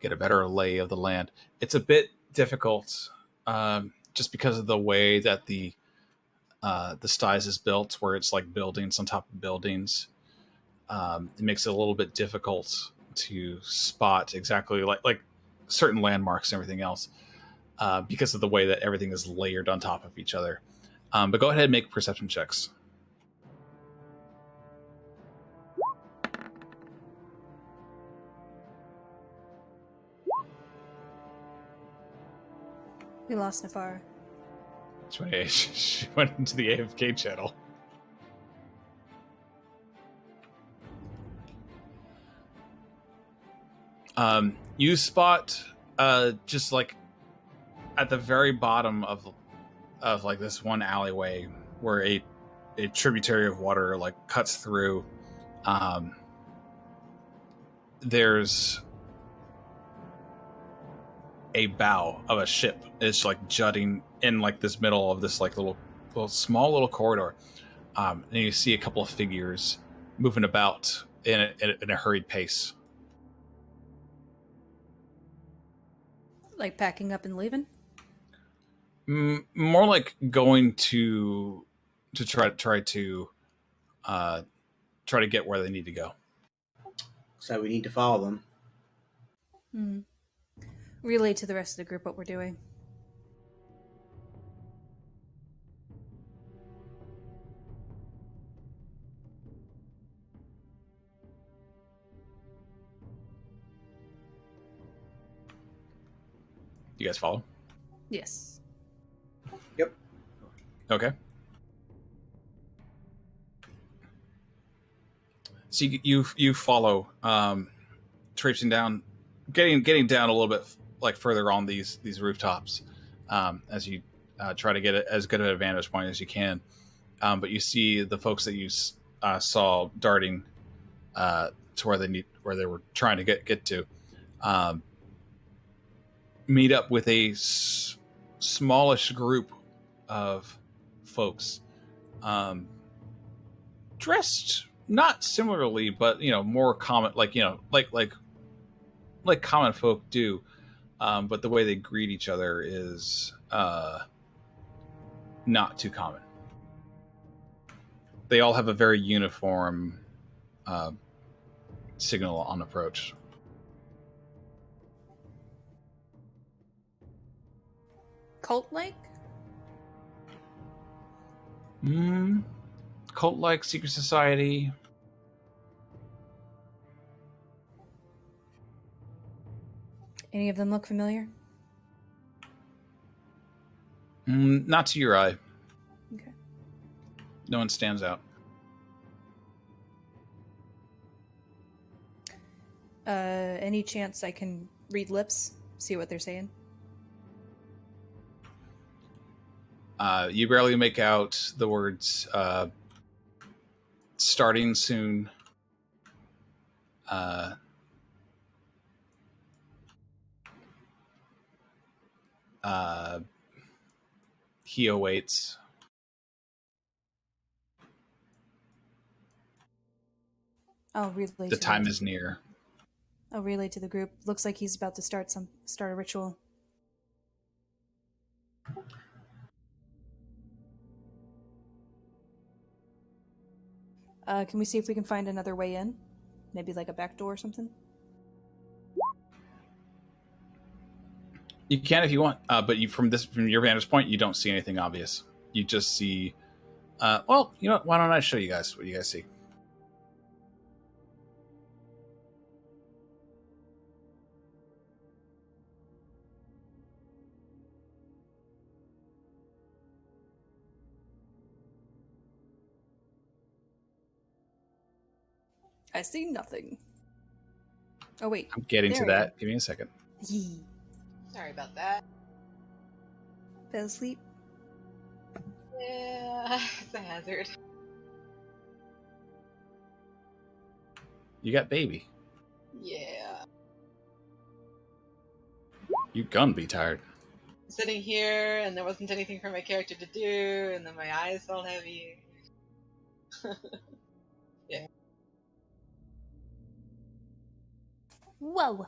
S1: get a better lay of the land. It's a bit difficult, just because of the way that the styes is built, where it's like buildings on top of buildings. It makes it a little bit difficult to spot exactly like certain landmarks and everything else, because of the way that everything is layered on top of each other. But go ahead and make perception checks.
S3: We lost Nafara.
S1: She went into the AFK channel. You spot just like at the very bottom of like this one alleyway where a tributary of water like cuts through. There's a bow of a ship is like jutting in like this middle of this like small little corridor, and you see a couple of figures moving about in a hurried pace.
S3: Like packing up and leaving?
S1: More like going to try to get where they need to go.
S2: So we need to follow them.
S3: Relay to the rest of the group what we're doing.
S1: You guys follow?
S3: Yes.
S2: Yep.
S1: Okay. So you follow, traipsing down, getting down a little bit like further on these rooftops, as you try to get as good of an vantage point as you can. But you see the folks that you saw darting to where they were trying to get to. Meet up with a smallish group of folks, dressed not similarly, but more common, like common folk do. But the way they greet each other is not too common. they all have a very uniform signal on approach.
S3: Cult-like?
S1: Cult-like, secret society.
S3: Any of them look familiar?
S1: Not to your eye.
S3: Okay.
S1: No one stands out.
S3: Any chance I can read lips? See what they're saying?
S1: You barely make out the words starting soon. He awaits.
S3: I'll relay.
S1: The time is near.
S3: I'll relay to the group. Looks like he's about to start a ritual. Can we see if we can find another way in? Maybe like a back door or something?
S1: You can if you want, but from your vantage point, you don't see anything obvious. You just see. Well, you know what? Why don't I show you guys what you guys see?
S3: I see nothing. Oh wait.
S1: I'm getting to
S3: there
S1: that. Give me a second.
S3: Yee.
S4: Sorry about that.
S3: Fell asleep.
S4: Yeah, it's a hazard.
S1: You got baby.
S4: Yeah.
S1: You gonna be tired.
S4: Sitting here, and there wasn't anything for my character to do, and then my eyes felt heavy. Yeah.
S3: Whoa.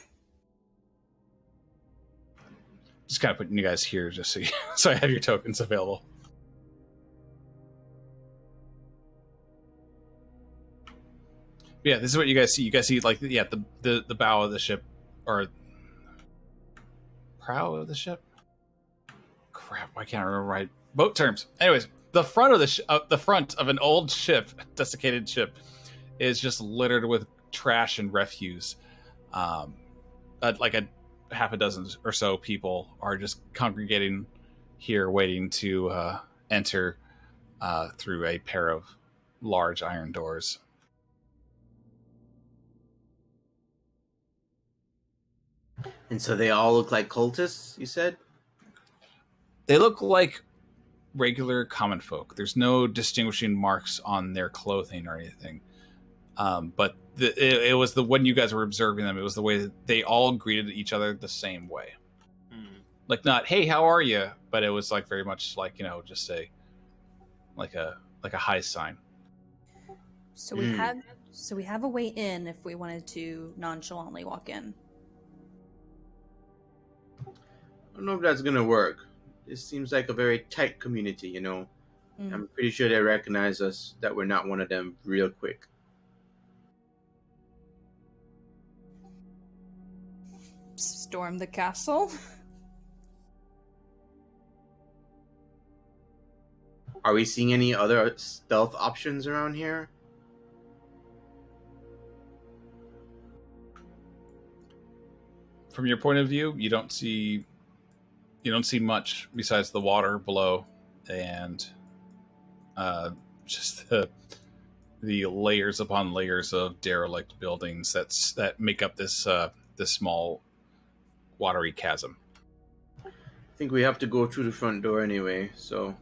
S1: Just kind of putting you guys here just so so I have your tokens available. Yeah, this is what you guys see. You guys see like the bow of the ship, or prow of the ship. Crap, I can't remember right boat terms. Anyways, the front of the front of an old ship, desiccated ship, is just littered with trash and refuse. Like a half a dozen or so people are just congregating here, waiting to enter through a pair of large iron doors.
S2: And so they all look like cultists, you said?
S1: They look like regular common folk. There's no distinguishing marks on their clothing or anything. But it was when you guys were observing them, it was the way that they all greeted each other the same way. Like not, hey, how are you? But it was like very much like, just a high sign.
S3: So we have a way in if we wanted to nonchalantly walk in.
S2: I don't know if that's gonna work. This seems like a very tight community, I'm pretty sure they recognize us, that we're not one of them real quick.
S3: Storm the castle?
S2: Are we seeing any other stealth options around here?
S1: From your point of view, you don't see much besides the water below and just the layers upon layers of derelict buildings that make up this small watery chasm.
S2: I think we have to go through the front door anyway, so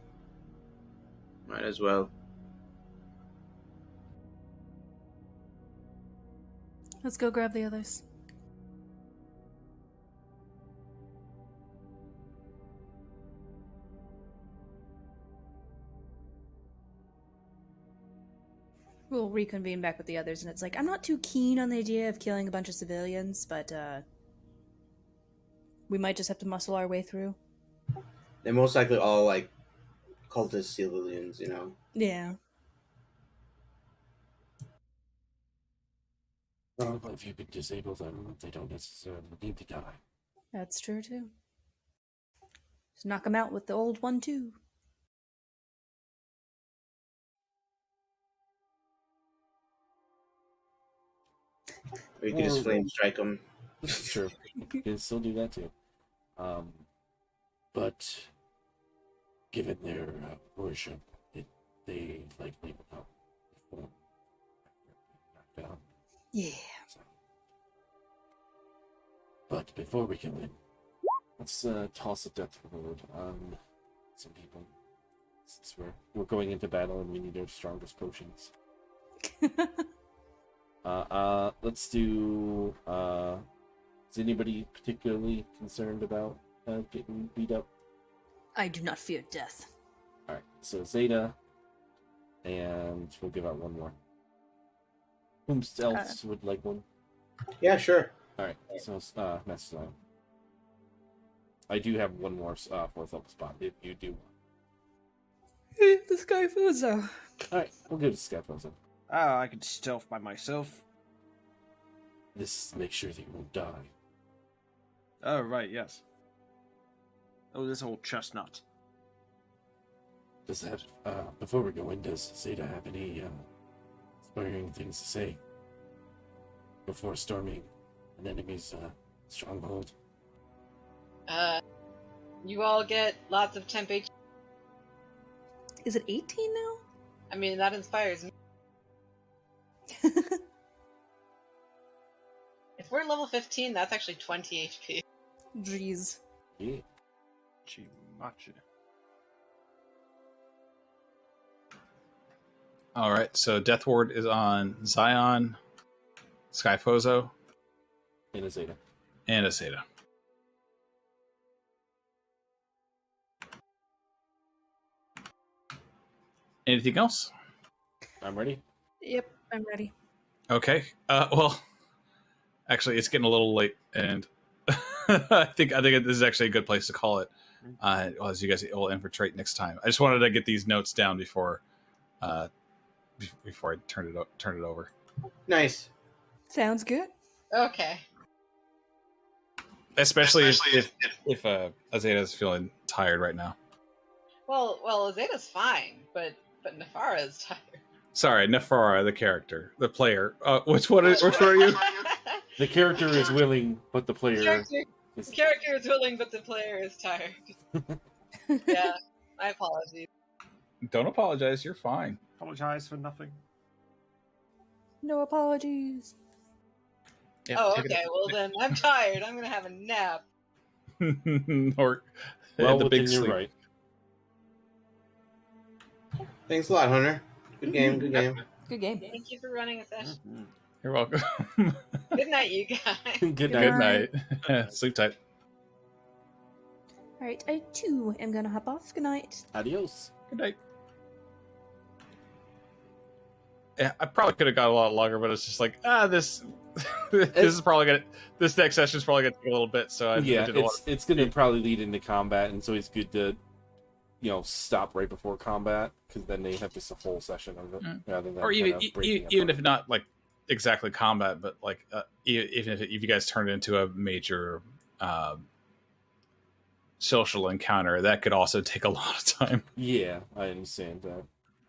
S2: might as well.
S3: Let's go grab the others. We'll reconvene back with the others, and it's like, I'm not too keen on the idea of killing a bunch of civilians, but we might just have to muscle our way through.
S2: They're most likely all like cultist civilians,
S3: Yeah.
S6: Well, if you could disable them, they don't necessarily need to die.
S3: That's true too. Just knock them out with the old one too.
S2: Or you could just flame strike them.
S6: Sure, you can still do that too. But given their worship, they likely will not perform after being knocked down.
S3: Yeah.
S6: So. But before we can win, let's toss a death ward on some people. Since we're going into battle and we need our strongest potions. Let's do. Is anybody particularly concerned about getting beat up?
S3: I do not fear death.
S6: All right, so Zeta, and we'll give out one more. Whom else would like one?
S2: Yeah, sure.
S6: All right, so Master Zion. I do have one more fourth level spot if you do.
S3: The Skyphozo.
S6: All right, we'll go to Skyphozo.
S5: Ah, I could stealth by myself.
S6: This is to make sure that you won't die.
S5: Oh, right, yes. Oh, this old chestnut.
S6: Does that, before we go in, does Zeta have any inspiring things to say before storming an enemy's stronghold?
S4: You all get lots of temp HP.
S3: Is it 18 now?
S4: I mean, that inspires me. If we're level 15, that's actually 20 HP.
S3: Jeez.
S6: Yeah.
S5: Chimachi.
S1: All right, so Death Ward is on Zion, Skyphozo,
S6: And a Zeta.
S1: and Azadeh. Anything else?
S6: I'm ready.
S3: Yep, I'm ready.
S1: Okay. Well, actually, it's getting a little late, and I think this is actually a good place to call it. As you guys will infiltrate next time. I just wanted to get these notes down before I turn it over.
S2: Nice.
S3: Sounds good.
S4: Okay.
S1: Especially if Azadeh is feeling tired right now.
S4: Well, Azadeh's fine, but Nefara is tired.
S1: Sorry, Nefara, the character, the player. Which one are you?
S6: The character is willing, but the player
S4: The character is willing, but the player is tired. Yeah, my apologies.
S1: Don't apologize. You're fine.
S5: Apologize for nothing.
S3: No apologies.
S1: Yeah,
S4: Oh,
S1: take it
S4: okay. Well, then I'm tired. I'm gonna have a nap.
S1: or
S6: well
S1: the big
S6: within your
S1: sleep.
S6: right.
S2: Thanks a lot, Hunter. Good game. Good game.
S3: Good game.
S4: Thank you for running a session.
S5: Mm-hmm.
S1: You're welcome.
S4: Good night, you guys.
S6: Good
S1: Good
S6: night.
S1: night. Sleep tight.
S3: Alright, I too am gonna hop off. Good night.
S6: Adios.
S1: Good night. Yeah, I probably could have got a lot longer, but it's just like this is probably gonna. This next session is probably gonna take a little bit. So I didn't want
S6: it's going to probably lead into combat, and so it's good to, stop right before combat because then they have just a full session of it rather than
S1: or even
S6: breaking
S1: if not like exactly combat, but like even if you guys turn it into a major social encounter, that could also take a lot of time.
S6: Yeah, I understand that.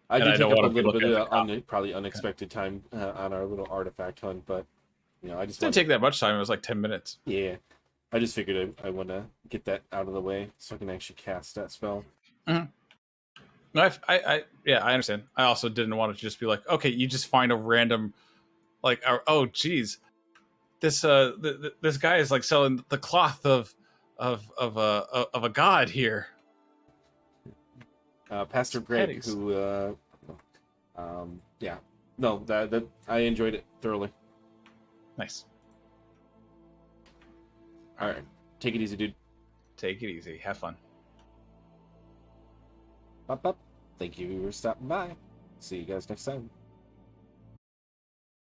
S6: I
S1: And
S6: did
S1: I
S6: take
S1: don't
S6: up a
S1: wanna be
S6: little bit
S1: looking
S6: of probably unexpected time on our little artifact hunt, but I just
S1: It didn't take that much time. It was like 10 minutes.
S6: Yeah, I just figured I want to get that out of the way so I can actually cast that spell.
S1: Mm-hmm. No, I understand. I also didn't want it to just be like, okay, you just find a random, like, oh, geez, this this guy is like selling the cloth of a god here.
S6: Pastor Greg,
S1: Pennies.
S6: who, that I enjoyed it thoroughly.
S1: Nice.
S6: All right, take it easy, dude.
S1: Take it easy. Have fun.
S6: Up. Thank you for stopping by. See you guys next time.